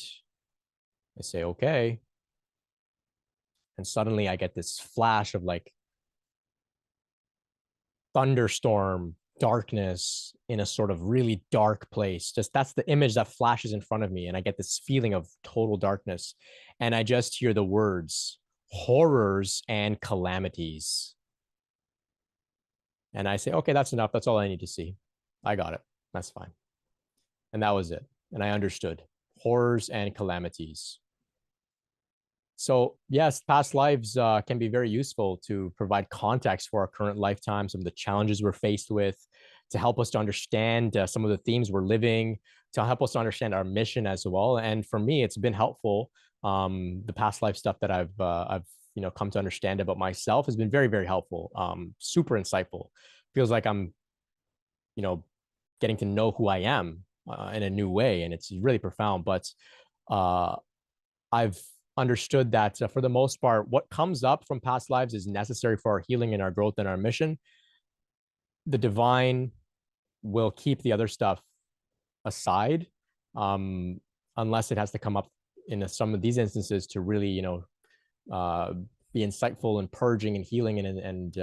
I say, okay. And suddenly I get this flash of like thunderstorm, darkness in a sort of really dark place. Just that's the image that flashes in front of me. And I get this feeling of total darkness. And I just hear the words horrors and calamities. And I say, okay, that's enough. That's all I need to see. I got it. That's fine. And that was it. And I understood horrors and calamities. So yes, past lives can be very useful to provide context for our current lifetime, some of the challenges we're faced with, to help us to understand some of the themes we're living, to help us to understand our mission as well. And for me, it's been helpful. The past life stuff that I've come to understand about myself has been very, very helpful. Super insightful. Feels like I'm getting to know who I am in a new way, and it's really profound. But uh, I've understood that for the most part, what comes up from past lives is necessary for our healing and our growth and our mission. The divine will keep the other stuff aside, um, unless it has to come up in some of these instances to really, uh, be insightful and purging and healing and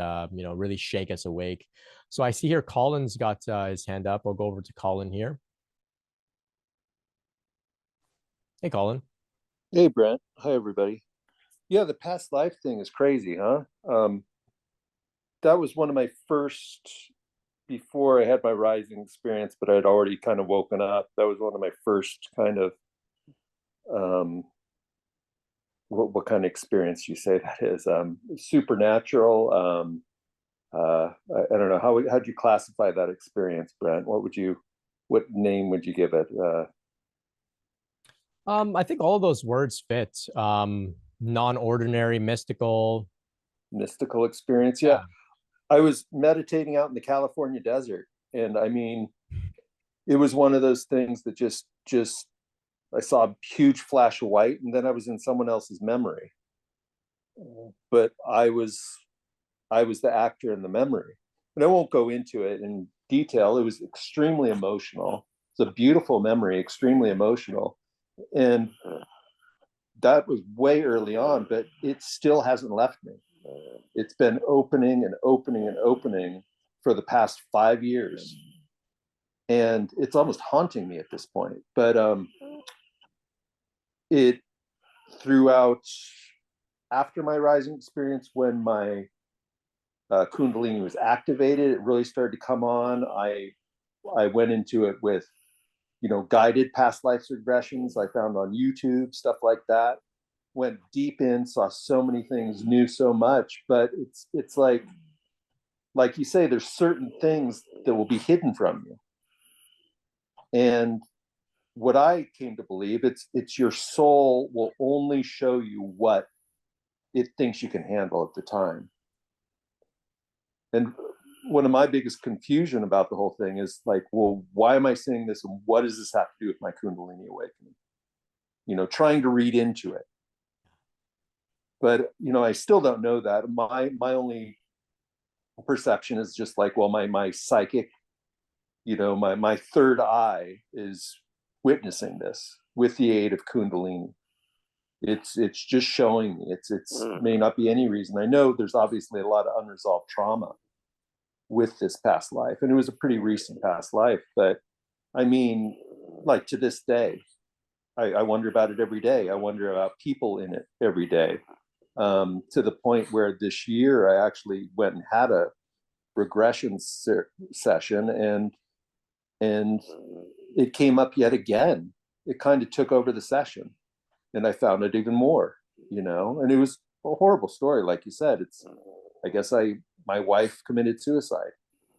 really shake us awake. So I see here Colin's got his hand up. I'll go over to Colin here. Hey, Colin. Hey, Brent. Hi, everybody. Yeah, the past life thing is crazy, huh? That was one of my first, before I had my rising experience, but I'd already kind of woken up. That was one of my first kind of, um, what kind of experience you say that is? Supernatural. I don't know. How'd you classify that experience, Brent? What name would you give it? I think all of those words fit. Non-ordinary, mystical. Mystical experience. Yeah. Yeah. I was meditating out in the California desert, and I mean, it was one of those things that just I saw a huge flash of white, and then I was in someone else's memory, but I was the actor in the memory. And I won't go into it in detail. It was extremely emotional. It's a beautiful memory, extremely emotional. And that was way early on, but it still hasn't left me. It's been opening and opening and opening for the past 5 years. And it's almost haunting me at this point. But it throughout after my rising experience, when my Kundalini was activated, it really started to come on. I went into it with guided past life regressions I found on YouTube, stuff like that. Went deep in, saw so many things, knew so much, but it's like you say, there's certain things that will be hidden from you. And what I came to believe, it's your soul will only show you what it thinks you can handle at the time. And one of my biggest confusion about the whole thing is like, well, why am I saying this? And what does this have to do with my Kundalini awakening? Trying to read into it. But, I still don't know that. My only perception is just like, well, my psychic, my third eye is witnessing this with the aid of Kundalini. It's just showing me. It's may not be any reason. I know there's obviously a lot of unresolved trauma with this past life, and it was a pretty recent past life. But I mean, like to this day, I wonder about it every day. I wonder about people in it every day. To the point where this year I actually went and had a regression session, and it came up yet again. It kind of took over the session, and I found it even more, and it was a horrible story. Like you said, I guess my wife committed suicide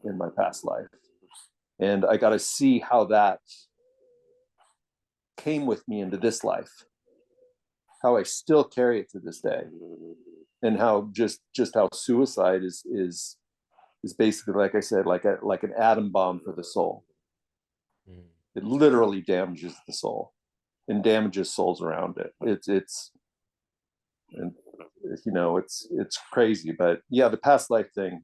in my past life, and I got to see how that came with me into this life, how I still carry it to this day, and how just how suicide is basically, like I said, like an atom bomb for the soul. It literally damages the soul and damages souls around it. And You know, it's crazy. But yeah, the past life thing,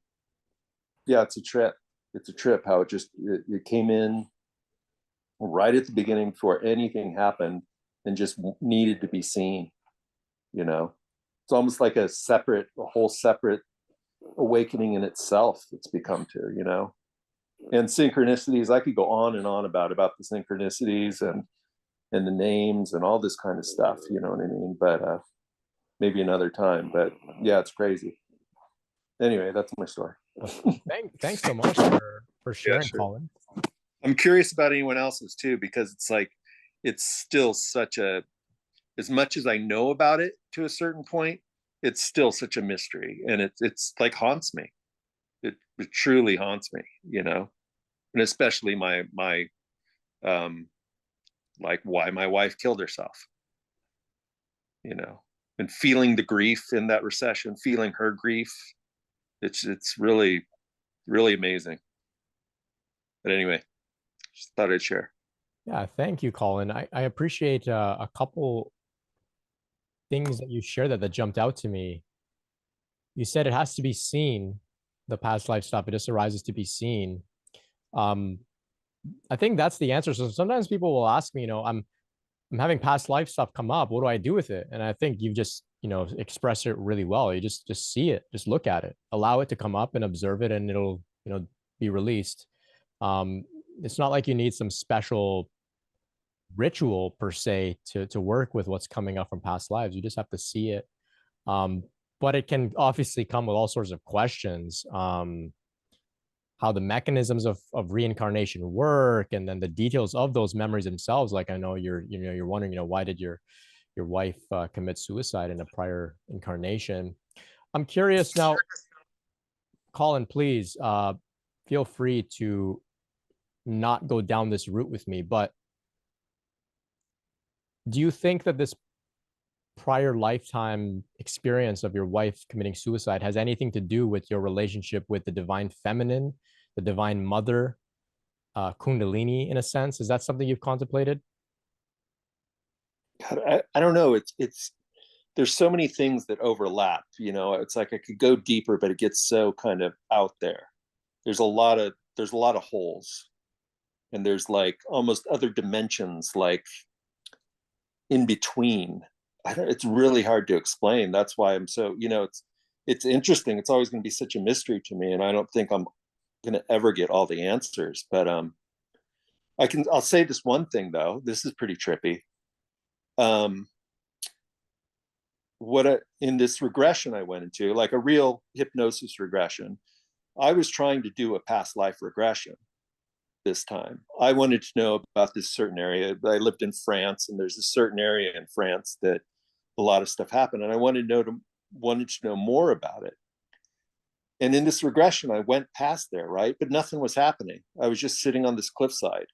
yeah, it's a trip. It's a trip how it came in right at the beginning before anything happened and just needed to be seen. You know, it's almost like a whole separate awakening in itself. It's become to, you know. And synchronicities, I could go on and on about the synchronicities and the names and all this kind of stuff, you know what I mean? But maybe another time. But yeah, it's crazy. Anyway, that's my story. Thanks so much for Yeah, sharing, sure. Colin. I'm curious about anyone else's too, because it's like it's still such a, as much as I know about it to a certain point, it's still such a mystery, and it's like haunts me. It truly haunts me, you know, and especially my um like why my wife killed herself, you know, and feeling the grief in that recession, feeling her grief. It's really really amazing. But anyway, just thought I'd share. Yeah, thank you, Colin. I appreciate a couple things that you shared that jumped out to me. You said it has to be seen, the past life stuff. It just arises to be seen. Um, I think that's the answer. So sometimes people will ask me, I'm having past life stuff come up. What do I do with it? And I think you've just, expressed it really well. You just see it, just look at it, allow it to come up and observe it, and it'll, be released. Um, it's not like you need some special ritual per se to work with what's coming up from past lives. You just have to see it. Um, but it can obviously come with all sorts of questions. How the mechanisms of reincarnation work, and then the details of those memories themselves. Like I know you're wondering, why did your wife commit suicide in a prior incarnation? I'm curious now, Colin, please feel free to not go down this route with me, but do you think that this prior lifetime experience of your wife committing suicide has anything to do with your relationship with the divine feminine, the divine mother, Kundalini, in a sense? Is that something you've contemplated? God, I don't know. It's there's so many things that overlap, you know. It's like I could go deeper, but it gets so kind of out there. There's a lot of holes, and there's like almost other dimensions like in between. It's really hard to explain. That's why I'm so, you know, it's interesting. It's always going to be such a mystery to me, and I don't think I'm going to ever get all the answers. But I'll say this one thing though. This is pretty trippy. Um, in this regression I went into, like a real hypnosis regression, I was trying to do a past life regression this time. I wanted to know about this certain area. I lived in France, and there's a certain area in France that a lot of stuff happened, and I wanted to know more about it. And in this regression, I went past there, right? But nothing was happening. I was just sitting on this cliffside.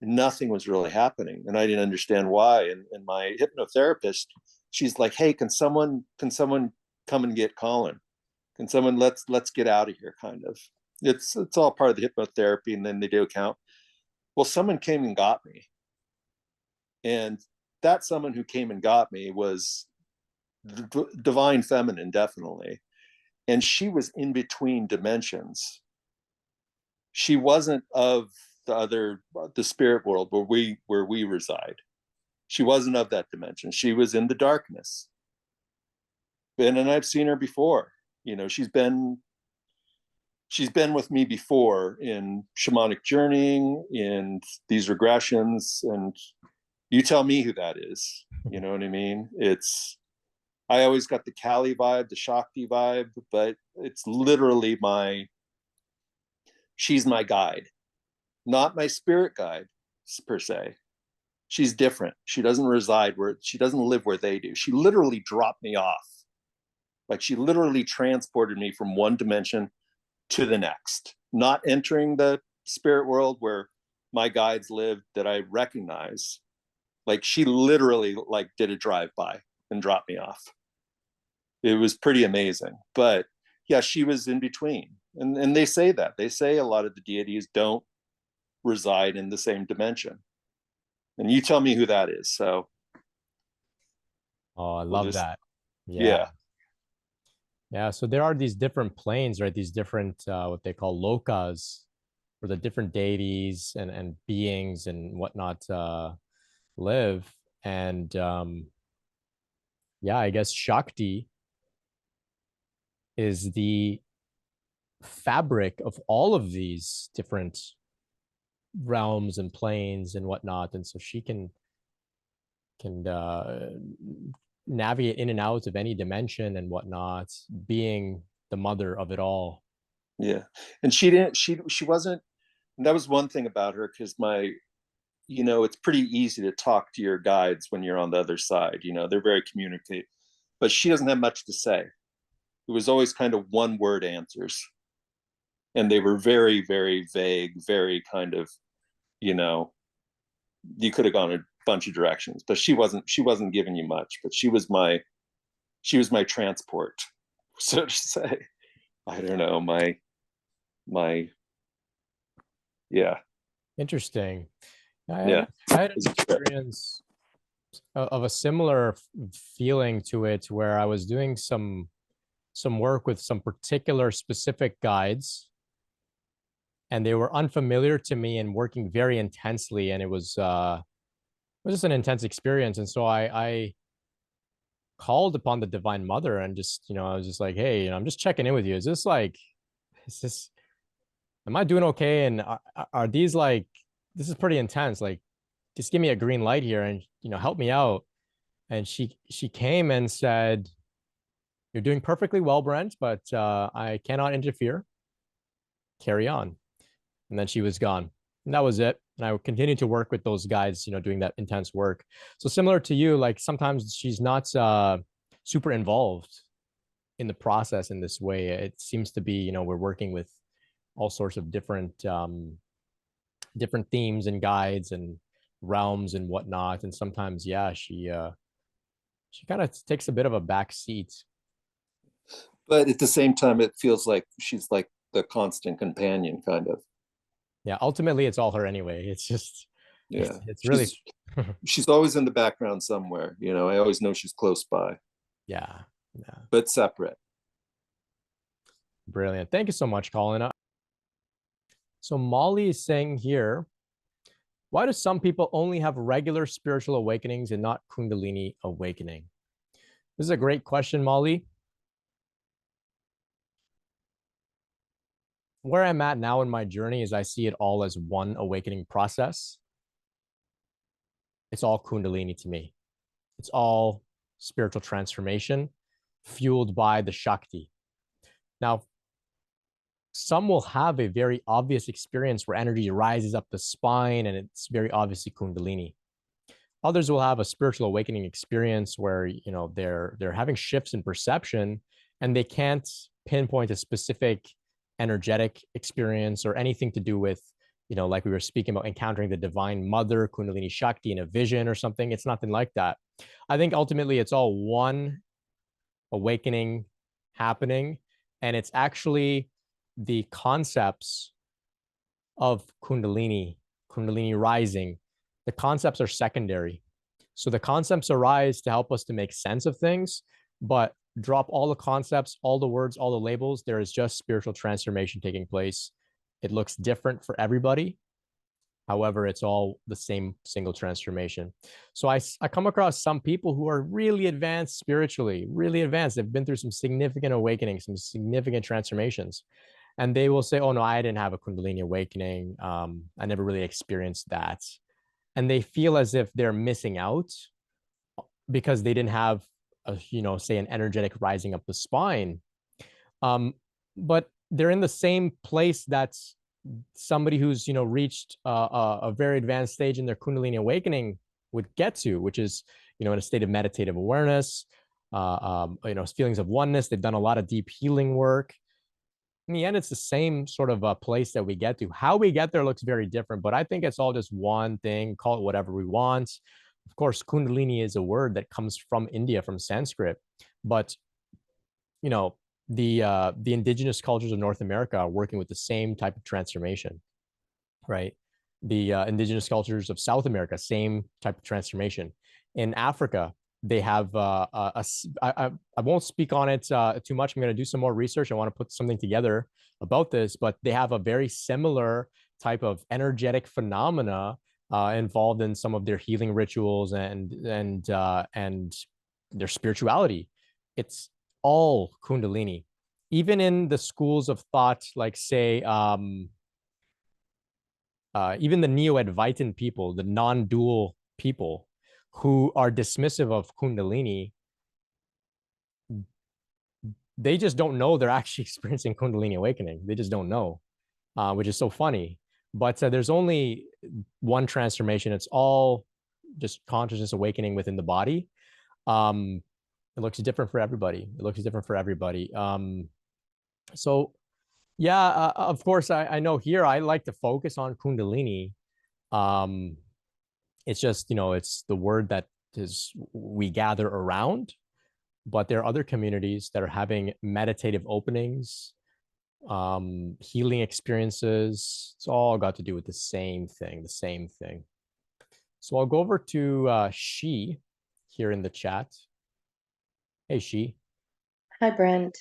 Nothing was really happening, and I didn't understand why. And my hypnotherapist, she's like, "Hey, can someone come and get Colin? Can someone let's get out of here?" Kind of. It's all part of the hypnotherapy, and then they do a count. Well, someone came and got me, and that someone who came and got me was the divine feminine, definitely, and she was in between dimensions. She wasn't of the spirit world where we reside. She wasn't of that dimension. She was in the darkness. And I've seen her before. You know, she's been with me before in shamanic journeying, in these regressions, and you tell me who that is. You know what I mean? I always got the Kali vibe, the Shakti vibe, but it's literally she's my guide, not my spirit guide per se. She's different. She doesn't she doesn't live where they do. She literally dropped me off. Like she literally transported me from one dimension to the next, not entering the spirit world where my guides live that I recognize. Like she literally like did a drive by and dropped me off. It was pretty amazing. But yeah, she was in between. And they say that. They say a lot of the deities don't reside in the same dimension. And you tell me who that is. So Oh, I we'll love just, that. Yeah. yeah. Yeah, so there are these different planes, right? These different what they call lokas, where the different deities and beings and whatnot live. And yeah, I guess Shakti is the fabric of all of these different realms and planes and whatnot. And so she can navigate in and out of any dimension and whatnot, being the mother of it all. Yeah. And she didn't, she wasn't, that was one thing about her, because my, it's pretty easy to talk to your guides when you're on the other side. They're very communicative, but she doesn't have much to say. It was always kind of one word answers. And they were very, very vague, very kind of, you could have gone a bunch of directions, but she wasn't giving you much, but she was my transport, so to say. I don't know, my yeah. Interesting. I Yeah. had, I had an experience of a similar feeling to it where I was doing some work with some particular specific guides, and they were unfamiliar to me and working very intensely, and it was just an intense experience. And so I called upon the Divine Mother and just, I was just like, hey, I'm just checking in with you. Is this, am I doing okay? And are these like, this is pretty intense. Like, just give me a green light here and, help me out. And she came and said, you're doing perfectly well, Brent, but I cannot interfere. Carry on. And then she was gone. And that was it. And I continued to work with those guys, doing that intense work. So similar to you, like sometimes she's not super involved in the process in this way. It seems to be, we're working with all sorts of different themes and guides and realms and whatnot. And sometimes, yeah, she kind of takes a bit of a back seat. But at the same time, it feels like she's like the constant companion, kind of. Yeah, ultimately it's all her anyway. It's just Yeah. it's really She's always in the background somewhere. I always know she's close by, yeah, yeah. but separate. Brilliant. Thank you so much, Colin. So Molly is saying here, why do some people only have regular spiritual awakenings and not Kundalini awakening? This is a great question, Molly. Where I'm at now in my journey is I see it all as one awakening process. It's all Kundalini to me. It's all spiritual transformation fueled by the Shakti. Now, some will have a very obvious experience where energy rises up the spine and it's very obviously Kundalini. Others will have a spiritual awakening experience where they're having shifts in perception and they can't pinpoint a specific energetic experience or anything to do with like we were speaking about encountering the Divine Mother, Kundalini Shakti in a vision or something. It's nothing like that. I think ultimately it's all one awakening happening, and it's actually the concepts of Kundalini rising. The concepts are secondary. So the concepts arise to help us to make sense of things, but drop all the concepts, all the words, all the labels. There is just spiritual transformation taking place. It looks different for everybody. However, it's all the same single transformation. So I come across some people who are really advanced spiritually, really advanced. They've been through some significant awakenings, some significant transformations. And they will say, oh, no, I didn't have a Kundalini awakening. I never really experienced that. And they feel as if they're missing out because they didn't have, say an energetic rising up the spine. But they're in the same place that's somebody who's reached a very advanced stage in their Kundalini awakening would get to, which is in a state of meditative awareness, feelings of oneness. They've done a lot of deep healing work. In the end, it's the same sort of a place that we get to. How we get there looks very different, but I think it's all just one thing. Call it whatever we want. Of course, Kundalini is a word that comes from India, from Sanskrit, but the indigenous cultures of North America are working with the same type of transformation, right? The indigenous cultures of South America, same type of transformation. In Africa, they have I won't speak on it too much. I'm going to do some more research. I want to put something together about this, but they have a very similar type of energetic phenomena involved in some of their healing rituals and their spirituality. It's all Kundalini. Even in the schools of thought, like say, even the Neo-Advaitin people, the non-dual people who are dismissive of Kundalini, they just don't know they're actually experiencing Kundalini awakening. They just don't know, which is so funny. But there's only one transformation. It's all just consciousness awakening within the body. It looks different for everybody. It looks different for everybody. So yeah, of course, I know here I like to focus on Kundalini. Um, it's just, it's the word that is we gather around, but there are other communities that are having meditative openings, healing experiences. It's all got to do with the same thing, the same thing. So I'll go over to She here in the chat. Hey, She. Hi, Brent.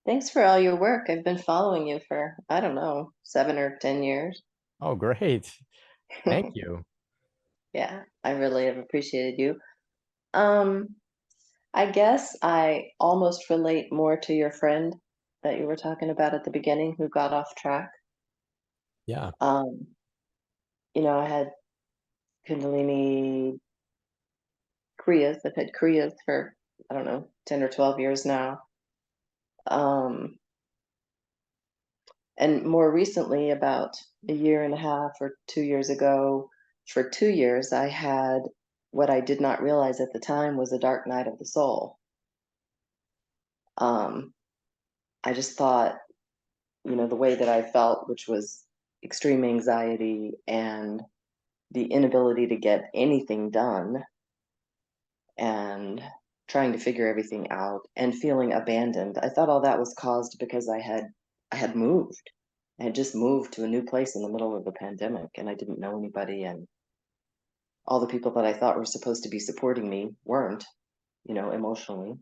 Thanks for all your work. I've been following you for, I don't know, 7 or 10 years. Oh, great. Thank you. Yeah, I really have appreciated you. Um, I guess I almost relate more to your friend that you were talking about at the beginning who got off track. Yeah. Um, I had Kundalini Kriyas. I've had Kriyas for, I don't know, 10 or 12 years now. Um, And more recently, about a year and a half or 2 years ago, for 2 years, I had what I did not realize at the time was a dark night of the soul. Um, I just thought, the way that I felt, which was extreme anxiety and the inability to get anything done and trying to figure everything out and feeling abandoned. I thought all that was caused because I had moved. I had just moved to a new place in the middle of the pandemic and I didn't know anybody, and all the people that I thought were supposed to be supporting me weren't, emotionally.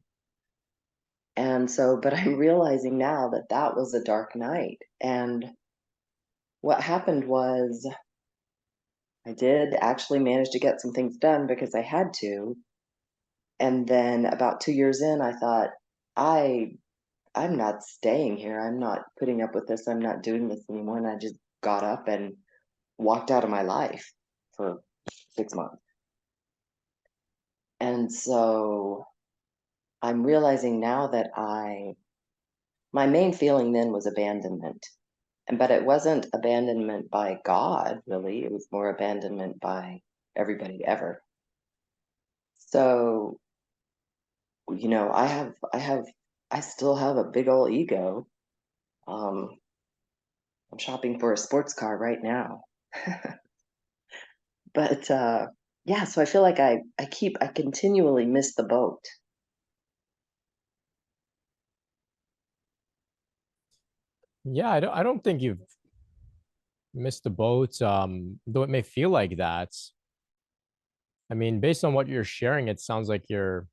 And so, but I'm realizing now that that was a dark night. And what happened was I did actually manage to get some things done because I had to. And then about 2 years in, I thought, I I'm not staying here. I'm not putting up with this. I'm not doing this anymore. And I just got up and walked out of my life for 6 months. And so I'm realizing now that my main feeling then was abandonment. But it wasn't abandonment by God, really. It was more abandonment by everybody ever. So, I still have a big old ego. Um, I'm shopping for a sports car right now. But yeah, so I feel like I continually miss the boat. Yeah, I don't think you've missed the boat, though it may feel like that. I mean, based on what you're sharing, it sounds like you've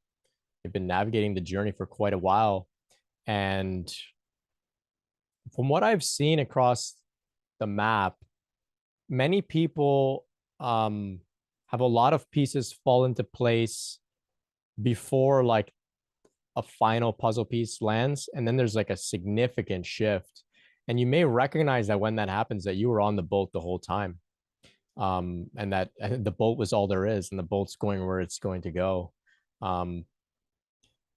been navigating the journey for quite a while. And from what I've seen across the map, many people have a lot of pieces fall into place before like a final puzzle piece lands. And then there's like a significant shift. And you may recognize that when that happens, that you were on the boat the whole time. And that the boat was all there is, and the boat's going where it's going to go. Um,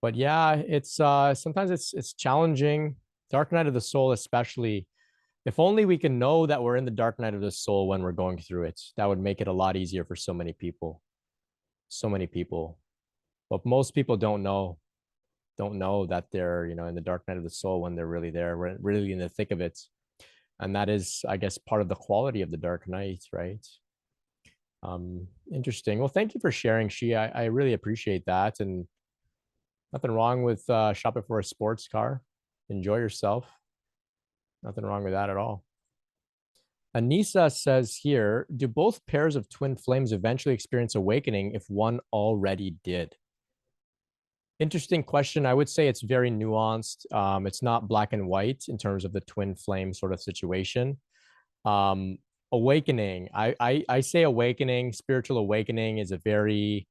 but yeah, it's sometimes it's challenging. Dark night of the soul, especially. If only we can know that we're in the dark night of the soul when we're going through it. That would make it a lot easier for so many people. So many people. But most people don't know that they're, in the dark night of the soul when they're really there, really in the thick of it. And that is, I guess, part of the quality of the dark night, right? Interesting. Well, thank you for sharing, Shi. I really appreciate that. And nothing wrong with shopping for a sports car. Enjoy yourself. Nothing wrong with that at all. Anissa says here, do both pairs of twin flames eventually experience awakening if one already did? Interesting question. I would say it's very nuanced. It's not black and white in terms of the twin flame sort of situation. Um, Awakening, I say awakening, spiritual awakening is a very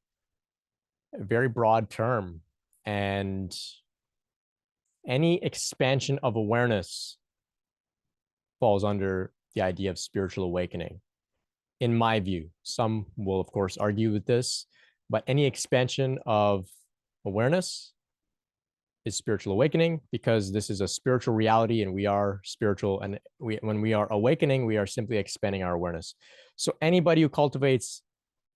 broad term. And any expansion of awareness falls under the idea of spiritual awakening, in my view. Some will, of course, argue with this, but any expansion of awareness is spiritual awakening, because this is a spiritual reality and we are spiritual. And when we are awakening, we are simply expanding our awareness. So anybody who cultivates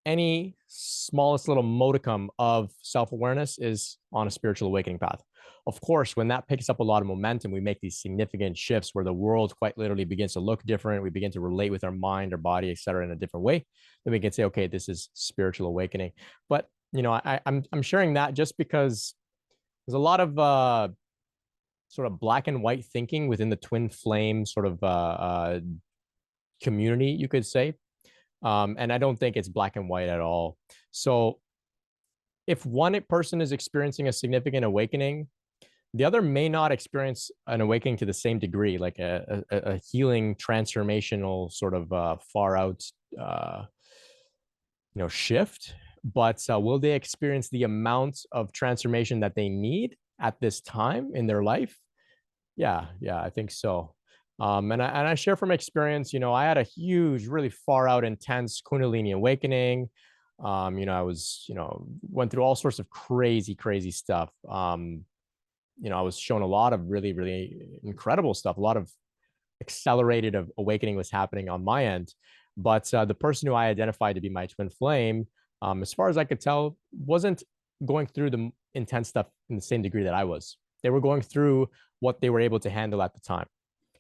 any smallest little modicum of self-awareness is on a spiritual awakening path. Of course, when that picks up a lot of momentum, we make these significant shifts where the world quite literally begins to look different. We begin to relate with our mind, our body, et cetera, in a different way. Then we can say, okay, this is spiritual awakening. But I'm sharing that just because there's a lot of sort of black and white thinking within the twin flame sort of community, you could say. And I don't think it's black and white at all. So if one person is experiencing a significant awakening, the other may not experience an awakening to the same degree, like a healing, transformational sort of far out, shift. But will they experience the amount of transformation that they need at this time in their life? Yeah, I think so. And I share from experience, I had a huge, really far out, intense Kundalini awakening. I was, went through all sorts of crazy stuff. I was shown a lot of really, really incredible stuff. A lot of accelerated awakening was happening on my end. But the person who I identified to be my twin flame, as far as I could tell, wasn't going through the intense stuff in the same degree that I was. They were going through what they were able to handle at the time,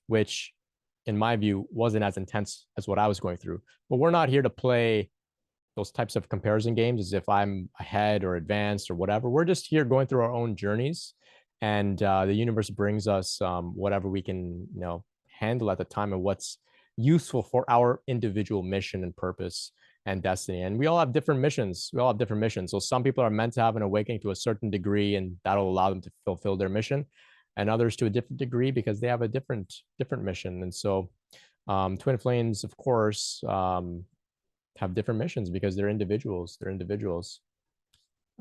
which in my view wasn't as intense as what I was going through. But we're not here to play those types of comparison games as if I'm ahead or advanced or whatever. We're just here going through our own journeys, and the universe brings us whatever we can, handle at the time and what's useful for our individual mission and purpose and destiny. And we all have different missions. So some people are meant to have an awakening to a certain degree, and that'll allow them to fulfill their mission, and others to a different degree because they have a different mission. And so twin flames, of course, have different missions because they're individuals.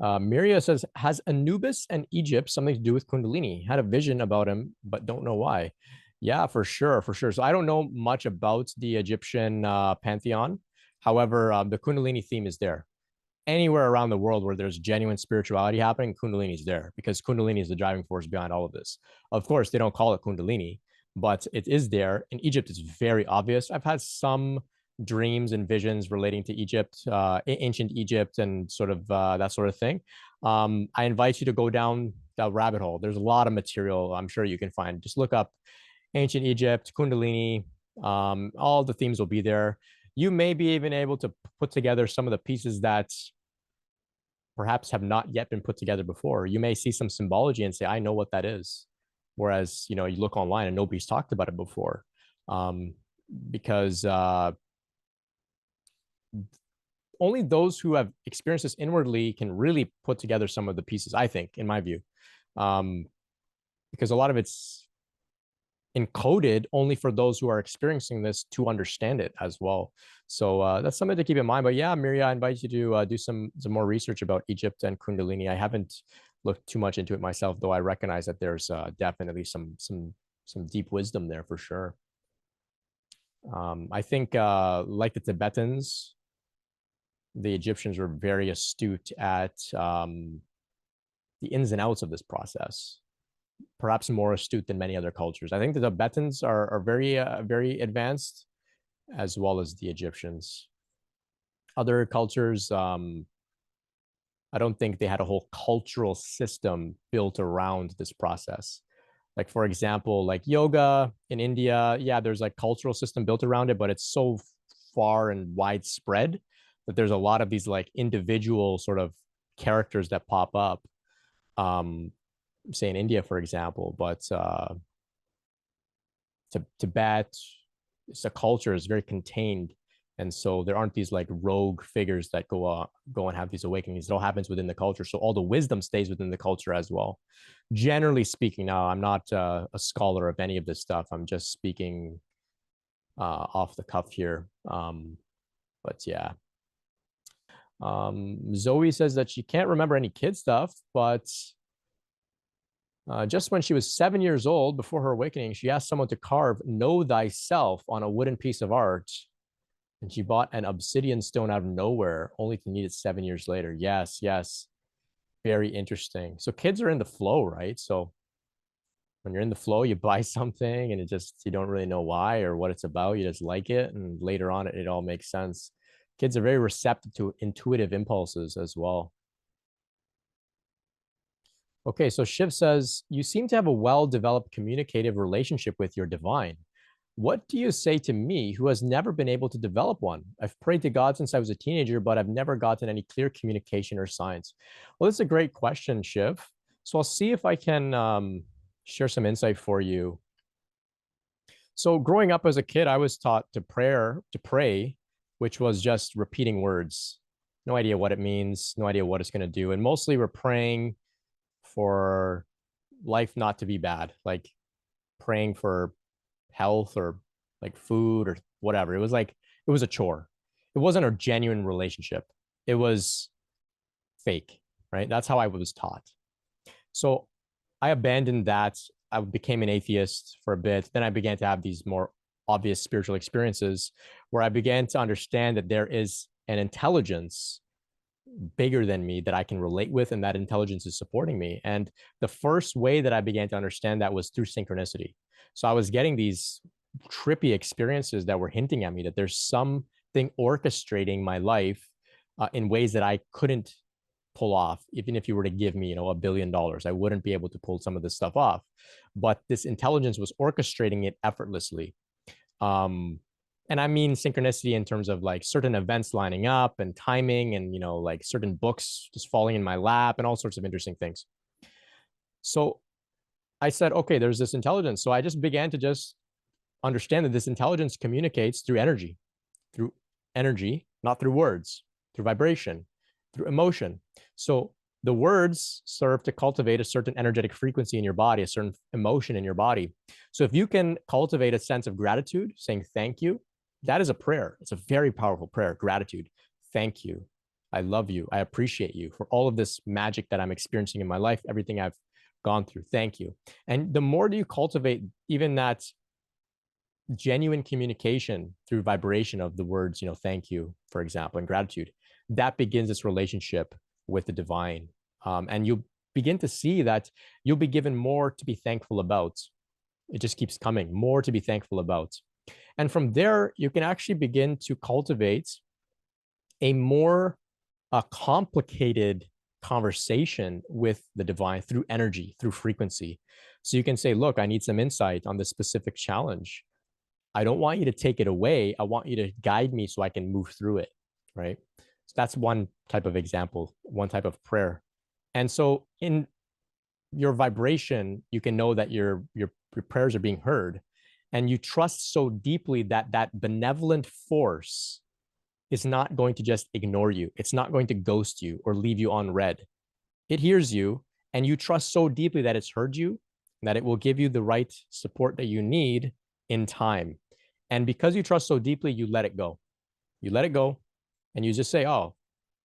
Miria says, has Anubis and Egypt something to do with Kundalini? Had a vision about him, but don't know why. Yeah, for sure. So I don't know much about the Egyptian pantheon. However, the Kundalini theme is there. Anywhere around the world where there's genuine spirituality happening, Kundalini is there, because Kundalini is the driving force behind all of this. Of course, they don't call it Kundalini, but it is there. In Egypt, it's very obvious. I've had some dreams and visions relating to Egypt, ancient Egypt, and sort of that sort of thing. I invite you to go down that rabbit hole. There's a lot of material I'm sure you can find. Just look up ancient Egypt, Kundalini. All the themes will be there. You may be even able to put together some of the pieces that perhaps have not yet been put together before. You may see some symbology and say, I know what that is. Whereas, you look online and nobody's talked about it before. Because only those who have experienced this inwardly can really put together some of the pieces, I think, in my view. Because a lot of it's encoded only for those who are experiencing this to understand it as well. So that's something to keep in mind. But yeah, Miria, I invite you to do some more research about Egypt and Kundalini. I haven't looked too much into it myself, though I recognize that there's definitely some deep wisdom there for sure. I think like the Tibetans, the Egyptians were very astute at the ins and outs of this process, perhaps more astute than many other cultures. I think the Tibetans are very advanced, as well as the Egyptians. Other cultures, I don't think they had a whole cultural system built around this process. Like, for example, like yoga in India, yeah, there's like cultural system built around it, but it's so far and widespread that there's a lot of these like individual sort of characters that pop up. Say in India, for example, but Tibet, it's a culture is very contained. And so there aren't these like rogue figures that go and have these awakenings. It all happens within the culture. So all the wisdom stays within the culture as well. Generally speaking, now I'm not a scholar of any of this stuff. I'm just speaking off the cuff here. But yeah. Zoe says that she can't remember any kid stuff, but just when she was 7 years old, before her awakening, she asked someone to carve "Know Thyself" on a wooden piece of art. And she bought an obsidian stone out of nowhere, only to need it 7 years later. Yes, yes. Very interesting. So kids are in the flow, right? So when you're in the flow, you buy something and you don't really know why or what it's about. You just like it. And later on, it all makes sense. Kids are very receptive to intuitive impulses as well. Okay, so Shiv says, you seem to have a well-developed communicative relationship with your divine. What do you say to me, who has never been able to develop one? I've prayed to God since I was a teenager, but I've never gotten any clear communication or signs. Well, that's a great question, Shiv. So I'll see if I can share some insight for you. So growing up as a kid, I was taught to pray, which was just repeating words. No idea what it means, no idea what it's going to do. And mostly we're praying for life not to be bad, like praying for health or like food or whatever. It was a chore. It wasn't a genuine relationship. It was fake, right? That's how I was taught. So I abandoned that. I became an atheist for a bit. Then I began to have these more obvious spiritual experiences where I began to understand that there is an intelligence bigger than me that I can relate with, and that intelligence is supporting me. And the first way that I began to understand that was through synchronicity. So I was getting these trippy experiences that were hinting at me that there's something orchestrating my life in ways that I couldn't pull off. Even if you were to give me, $1 billion, I wouldn't be able to pull some of this stuff off. But this intelligence was orchestrating it effortlessly. And I mean synchronicity in terms of like certain events lining up and timing and, like certain books just falling in my lap and all sorts of interesting things. So I said, okay, there's this intelligence. So I just began to just understand that this intelligence communicates through energy, not through words, through vibration, through emotion. So the words serve to cultivate a certain energetic frequency in your body, a certain emotion in your body. So if you can cultivate a sense of gratitude, saying thank you, that is a prayer. It's a very powerful prayer. Gratitude. Thank you. I love you. I appreciate you for all of this magic that I'm experiencing in my life, everything I've gone through. Thank you. And the more do you cultivate even that genuine communication through vibration of the words, thank you, for example, and gratitude, that begins this relationship with the divine. And you'll begin to see that you'll be given more to be thankful about. It just keeps coming, more to be thankful about. And from there, you can actually begin to cultivate a more complicated conversation with the divine through energy, through frequency. So you can say, look, I need some insight on this specific challenge. I don't want you to take it away. I want you to guide me so I can move through it, right? So that's one type of example, one type of prayer. And so in your vibration, you can know that your prayers are being heard. And you trust so deeply that that benevolent force is not going to just ignore you. It's not going to ghost you or leave you on red. It hears you, and you trust so deeply that it's heard you, that it will give you the right support that you need in time. And because you trust so deeply, you let it go. You let it go, and you just say, oh,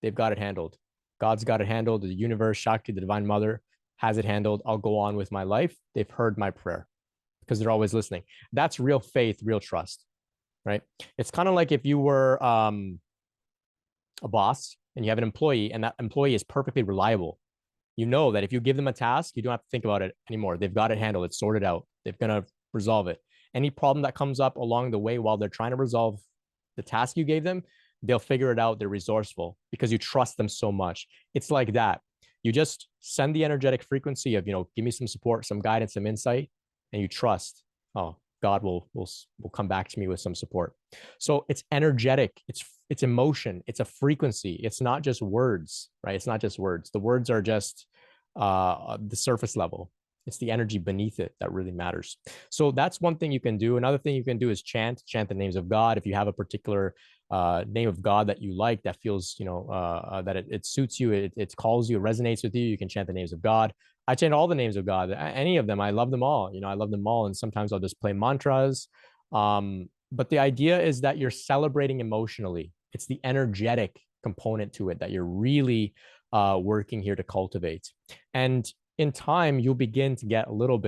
they've got it handled. God's got it handled. The universe, Shakti, the Divine Mother, has it handled. I'll go on with my life. They've heard my prayer because they're always listening. That's real faith, real trust, right? It's kind of like if you were a boss and you have an employee and that employee is perfectly reliable. You know that if you give them a task, you don't have to think about it anymore. They've got it handled. It's sorted out. They're going to resolve it. Any problem that comes up along the way while they're trying to resolve the task you gave them, they'll figure it out. They're resourceful because you trust them so much. It's like that. You just send the energetic frequency of, give me some support, some guidance, some insight, and you trust, oh, God will come back to me with some support. So it's energetic. It's emotion. It's a frequency. It's not just words, right? It's not just words. The words are just the surface level. It's the energy beneath it that really matters. So that's one thing you can do. Another thing you can do is chant the names of God. If you have a particular name of God that you like, that feels, that it suits you, it calls you, it resonates with you, you can chant the names of God. I chant all the names of God, any of them. I love them all. I love them all. And sometimes I'll just play mantras. But the idea is that you're celebrating emotionally. It's the energetic component to it that you're really working here to cultivate. And in time, you'll begin to get little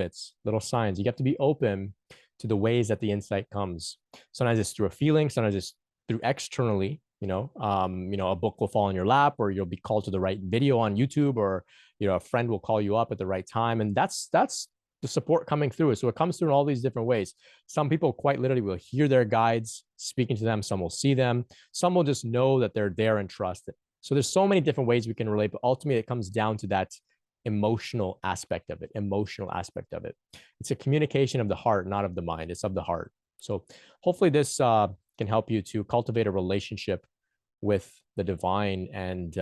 signs. You have to be open to the ways that the insight comes. Sometimes it's through a feeling, sometimes it's through externally. A book will fall in your lap, or you'll be called to the right video on YouTube, or a friend will call you up at the right time, and that's the support coming through. So it comes through in all these different ways. Some people quite literally will hear their guides speaking to them. Some will see them. Some will just know that they're there and trust it. So there's so many different ways we can relate, but ultimately it comes down to that emotional aspect of it. It's a communication of the heart, not of the mind. It's of the heart. So hopefully this can help you to cultivate a relationship with the divine and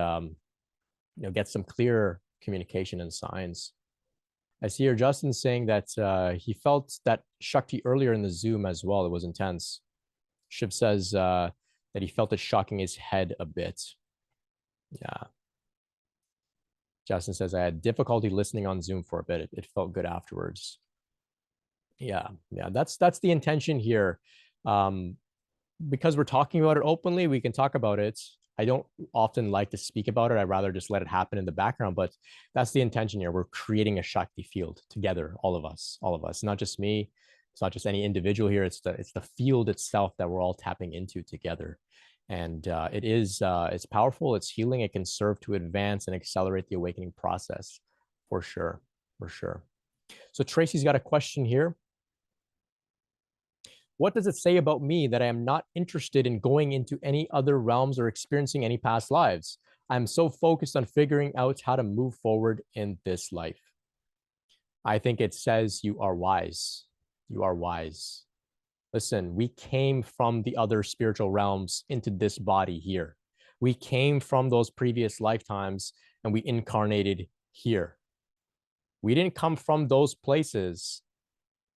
get some clear communication and signs. I see here Justin saying that he felt that Shakti earlier in the Zoom as well. It was intense. Shiv says that he felt it shocking his head a bit. Yeah. Justin says, I had difficulty listening on Zoom for a bit. It felt good afterwards. Yeah, that's the intention here. Because we're talking about it openly, we can talk about it. I don't often like to speak about it. I'd rather just let it happen in the background, but that's the intention here. We're creating a Shakti field together, all of us, not just me. It's not just any individual here. It's the field itself that we're all tapping into together. And it's powerful, it's healing, it can serve to advance and accelerate the awakening process for sure. So Tracy's got a question here. What does it say about me that I am not interested in going into any other realms or experiencing any past lives? I'm so focused on figuring out how to move forward in this life. I think it says you are wise. Listen, we came from the other spiritual realms into this body here. We came from those previous lifetimes and we incarnated here. We didn't come from those places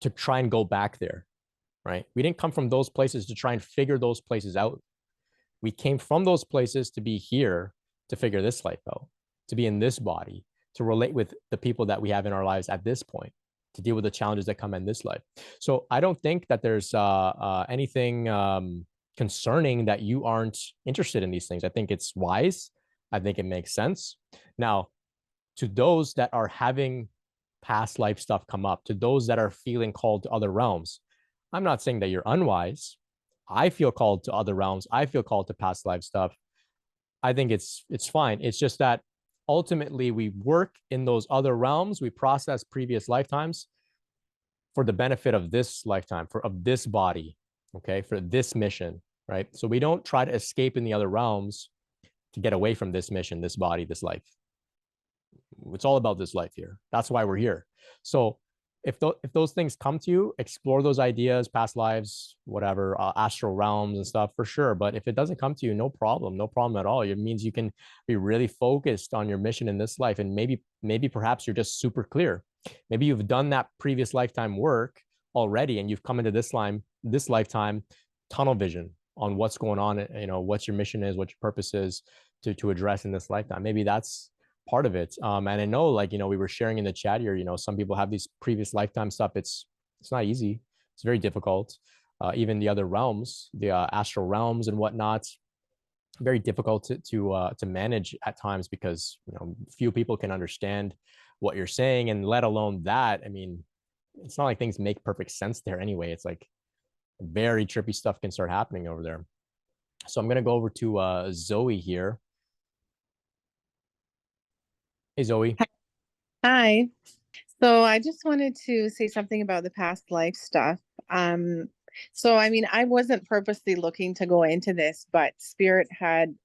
to try and go back there, right? We didn't come from those places to try and figure those places out. We came from those places to be here to figure this life out, to be in this body, to relate with the people that we have in our lives at this point, to deal with the challenges that come in this life. So I don't think that there's anything concerning that you aren't interested in these things. I think it's wise. I think it makes sense. Now, to those that are having past life stuff come up, to those that are feeling called to other realms, I'm not saying that you're unwise. I feel called to other realms. I feel called to past life stuff. I think it's fine. It's just that ultimately we work in those other realms. We process previous lifetimes for the benefit of this lifetime, of this body, okay, for this mission, right? So we don't try to escape in the other realms to get away from this mission, this body, this life. It's all about this life here. That's why we're here. So if those things come to you, explore those ideas, past lives, whatever, astral realms and stuff for sure. But if it doesn't come to you, no problem at all. It means you can be really focused on your mission in this life. And maybe perhaps you're just super clear. Maybe you've done that previous lifetime work already, and you've come into this lifetime, tunnel vision on what's going on, what your mission is, what your purpose is to address in this lifetime. Maybe that's part of it. And I know, we were sharing in the chat here, some people have these previous lifetime stuff. It's not easy. It's very difficult. Even the other realms, the astral realms and whatnot, very difficult to manage at times because, few people can understand what you're saying, and let alone that. I mean, it's not like things make perfect sense there anyway. It's like very trippy stuff can start happening over there. So I'm going to go over to Zoe here. Hey, Zoe. Hi. So I just wanted to say something about the past life stuff. So I mean, I wasn't purposely looking to go into this, but Spirit had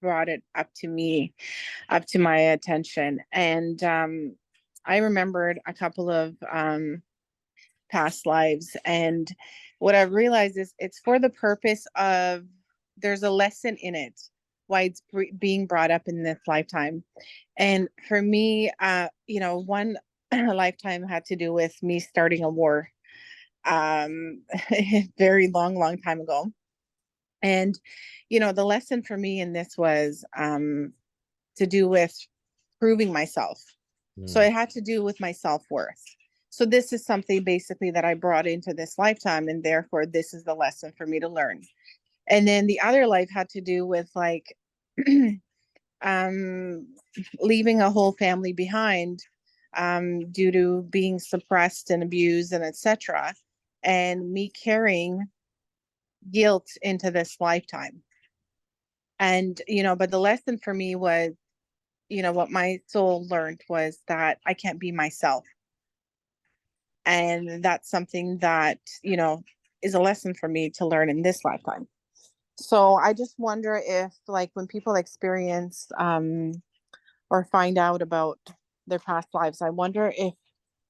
brought it up to my attention. And I remembered a couple of past lives. And what I realized is it's for the purpose of, there's a lesson in it, why it's being brought up in this lifetime. And for me, one lifetime had to do with me starting a war, very long time ago. And, the lesson for me in this was to do with proving myself. So it had to do with my self-worth. So this is something basically that I brought into this lifetime, and therefore this is the lesson for me to learn. And then the other life had to do with like leaving a whole family behind due to being suppressed and abused and etc. And me carrying guilt into this lifetime. And, but the lesson for me was, what my soul learned was that I can't be myself. And that's something that, is a lesson for me to learn in this lifetime. So I just wonder if, like, when people experience or find out about their past lives, I wonder if,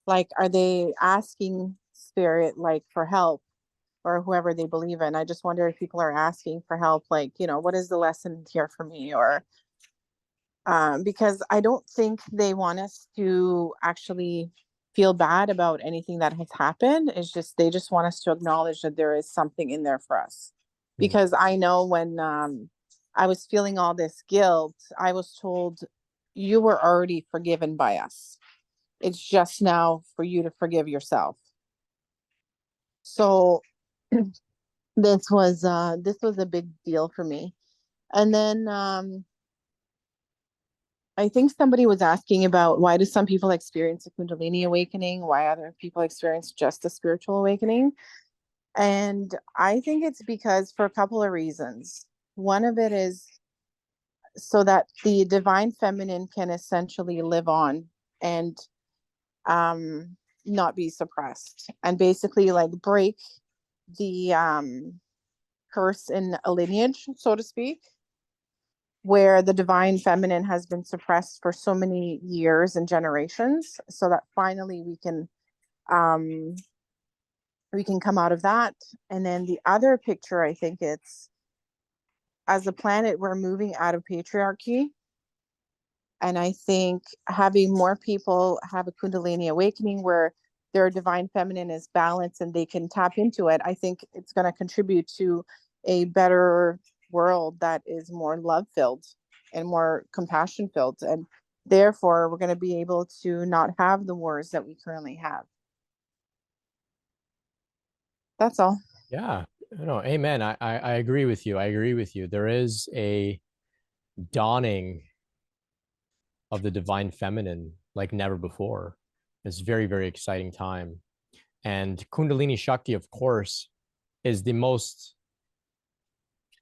like, are they asking spirit, like, for help, or whoever they believe in? I just wonder if people are asking for help, like, what is the lesson here for me? Or because I don't think they want us to actually feel bad about anything that has happened. It's just they just want us to acknowledge that there is something in there for us. Because I know when I was feeling all this guilt, I was told, you were already forgiven by us. It's just now for you to forgive yourself. So this was a big deal for me. And then I think somebody was asking about, why do some people experience a Kundalini awakening? Why other people experience just a spiritual awakening? And I think it's because, for a couple of reasons. One of it is so that the divine feminine can essentially live on and not be suppressed, and basically like break the curse in a lineage, so to speak, where the divine feminine has been suppressed for so many years and generations, so that finally we can come out of that. And then the other picture, I think it's, as a planet, we're moving out of patriarchy. And I think having more people have a Kundalini awakening where their divine feminine is balanced and they can tap into it, I think it's going to contribute to a better world that is more love filled and more compassion filled. And therefore, we're going to be able to not have the wars that we currently have. That's all. Yeah, no, amen. I agree with you. I agree with you. There is a dawning of the divine feminine like never before. It's very, very exciting time. And Kundalini Shakti, of course, is the most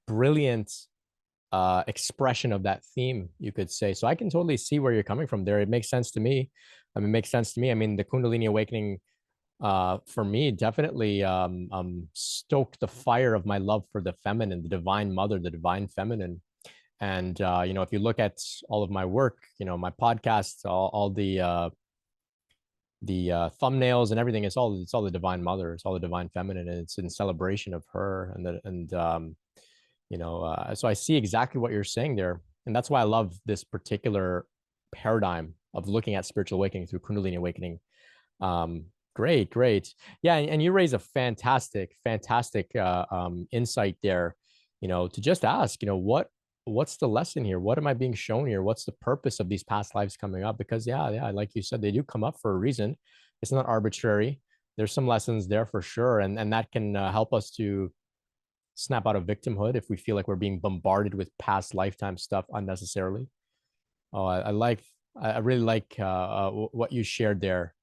brilliant expression of that theme, you could say. So I can totally see where you're coming from there. It makes sense to me. I mean, it makes sense to me. I mean, the Kundalini awakening for me definitely stoked the fire of my love for the feminine, the divine mother, the divine feminine. And if you look at all of my work, my podcasts, all the thumbnails and everything, it's all the divine mother, it's all the divine feminine, and it's in celebration of her. So I see exactly what you're saying there, and that's why I love this particular paradigm of looking at spiritual awakening through Kundalini awakening. Great. Yeah, and you raise a fantastic insight there, to just ask, what's the lesson here? What am I being shown here? What's the purpose of these past lives coming up? Because yeah, like you said, they do come up for a reason. It's not arbitrary. There's some lessons there for sure, and that can help us to snap out of victimhood if we feel like we're being bombarded with past lifetime stuff unnecessarily. Oh, I really like what you shared there.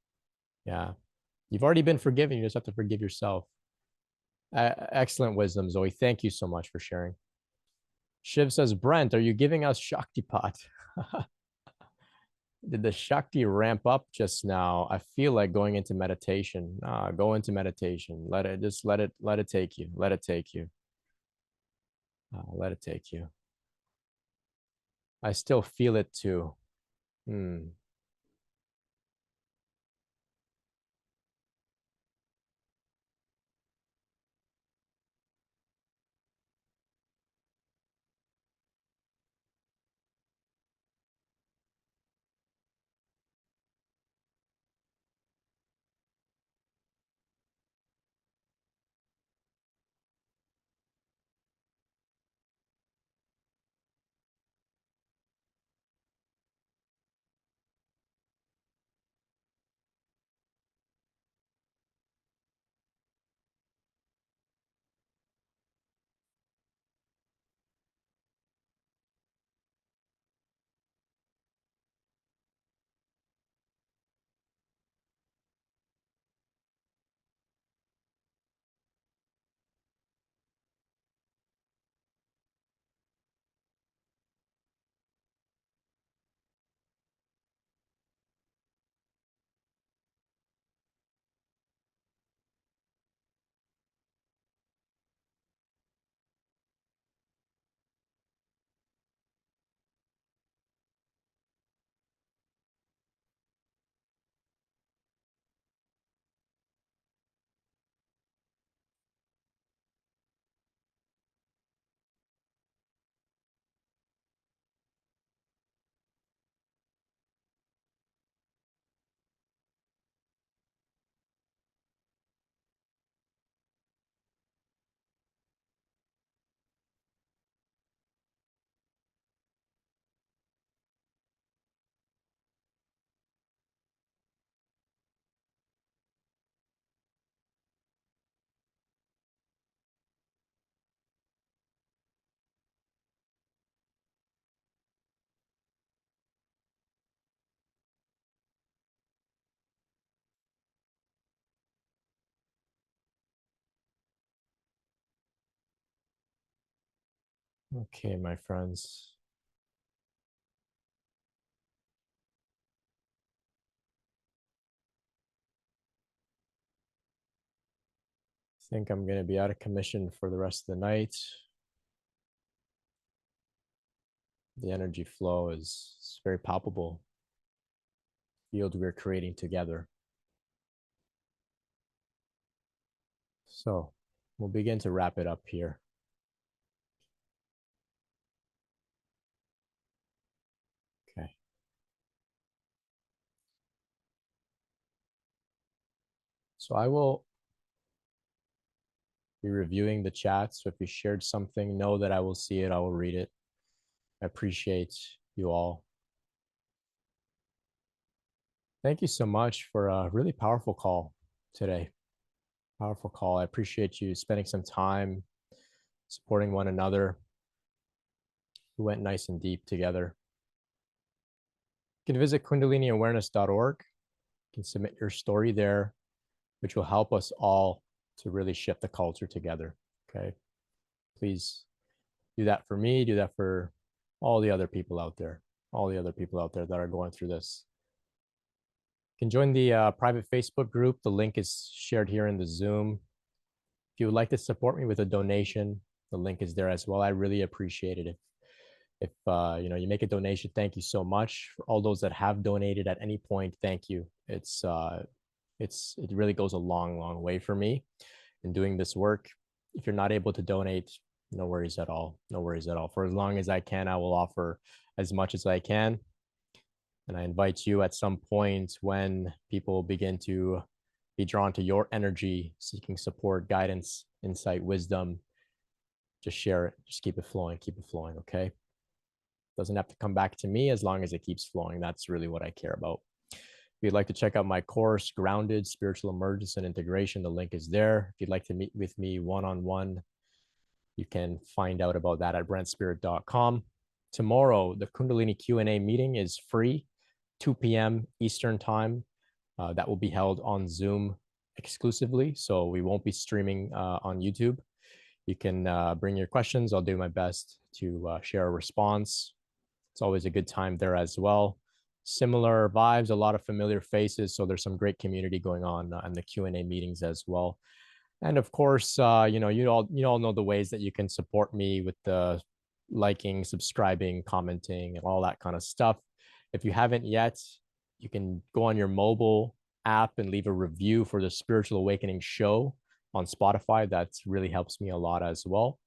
Yeah, you've already been forgiven. You just have to forgive yourself. Excellent wisdom, Zoe. Thank you so much for sharing. Shiv says, Brent, are you giving us Shaktipat? Did the Shakti ramp up just now? I feel like going into meditation. Go into meditation. Let it take you. Let it take you. Let it take you. I still feel it too. Okay, my friends. I think I'm going to be out of commission for the rest of the night. The energy flow is very palpable. Field we're creating together. So we'll begin to wrap it up here. Okay. So I will be reviewing the chat. So if you shared something, know that I will see it. I will read it. I appreciate you all. Thank you so much for a really powerful call today. Powerful call. I appreciate you spending some time supporting one another. We went nice and deep together. You can visit kundaliniawareness.org. You can submit your story there, which will help us all to really shift the culture together. Okay. Please do that for me, do that for all the other people out there, that are going through this. You can join the private Facebook group. The link is shared here in the Zoom. If you would like to support me with a donation, the link is there as well. I really appreciate it. If you make a donation, thank you so much. For all those that have donated at any point, thank you. It really goes a long way for me in doing this work. If you're not able to donate, no worries at all. No worries at all. For as long as I can, I will offer as much as I can. And I invite you at some point when people begin to be drawn to your energy, seeking support, guidance, insight, wisdom, just share it. Just keep it flowing, okay? Doesn't have to come back to me as long as it keeps flowing. That's really what I care about. If you'd like to check out my course, Grounded, Spiritual Emergence and Integration, the link is there. If you'd like to meet with me one-on-one, you can find out about that at brentspirit.com. Tomorrow, the Kundalini Q&A meeting is free, 2 p.m. Eastern time. That will be held on Zoom exclusively, so we won't be streaming on YouTube. You can bring your questions. I'll do my best to share a response. It's always a good time there as well. Similar vibes, a lot of familiar faces, so there's some great community going on in the Q&A meetings as well. And of course, you all know the ways that you can support me with the liking, subscribing, commenting, and all that kind of stuff. If you haven't yet, you can go on your mobile app and leave a review for the Spiritual Awakening show on Spotify. That really helps me a lot as well.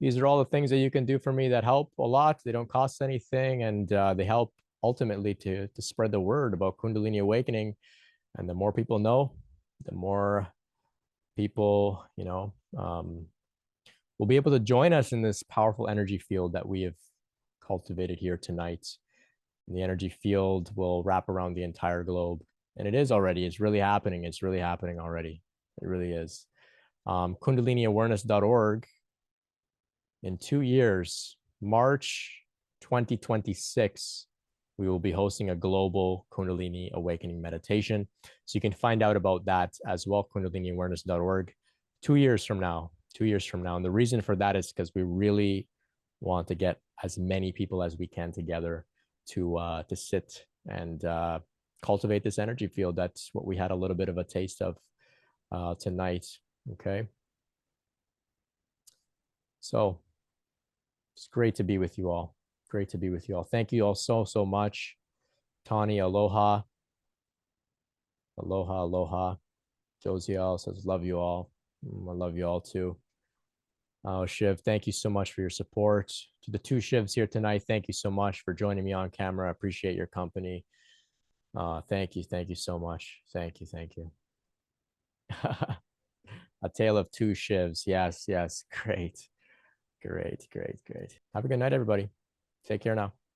These are all the things that you can do for me that help a lot. They don't cost anything, and they help ultimately to spread the word about Kundalini Awakening. And the more people know, the more people, will be able to join us in this powerful energy field that we have cultivated here tonight. And the energy field will wrap around the entire globe. And it is already. It's really happening. It's really happening already. It really is. Kundaliniawareness.org. In 2 years, March 2026, we will be hosting a global Kundalini Awakening meditation. So you can find out about that as well, kundaliniawareness.org. 2 years from now. And the reason for that is because we really want to get as many people as we can together to sit and cultivate this energy field. That's what we had a little bit of a taste of tonight. Okay. So it's great to be with you all. Great to be with you all. Thank you all so much. Tani, aloha. Aloha, aloha. Josiel says, love you all. I love you all too. Oh, Shiv, thank you so much for your support. To the 2 Shivs here tonight, thank you so much for joining me on camera. I appreciate your company. Thank you so much. Thank you. A tale of 2 Shivs. Yes. Great. Have a good night, everybody. Take care now.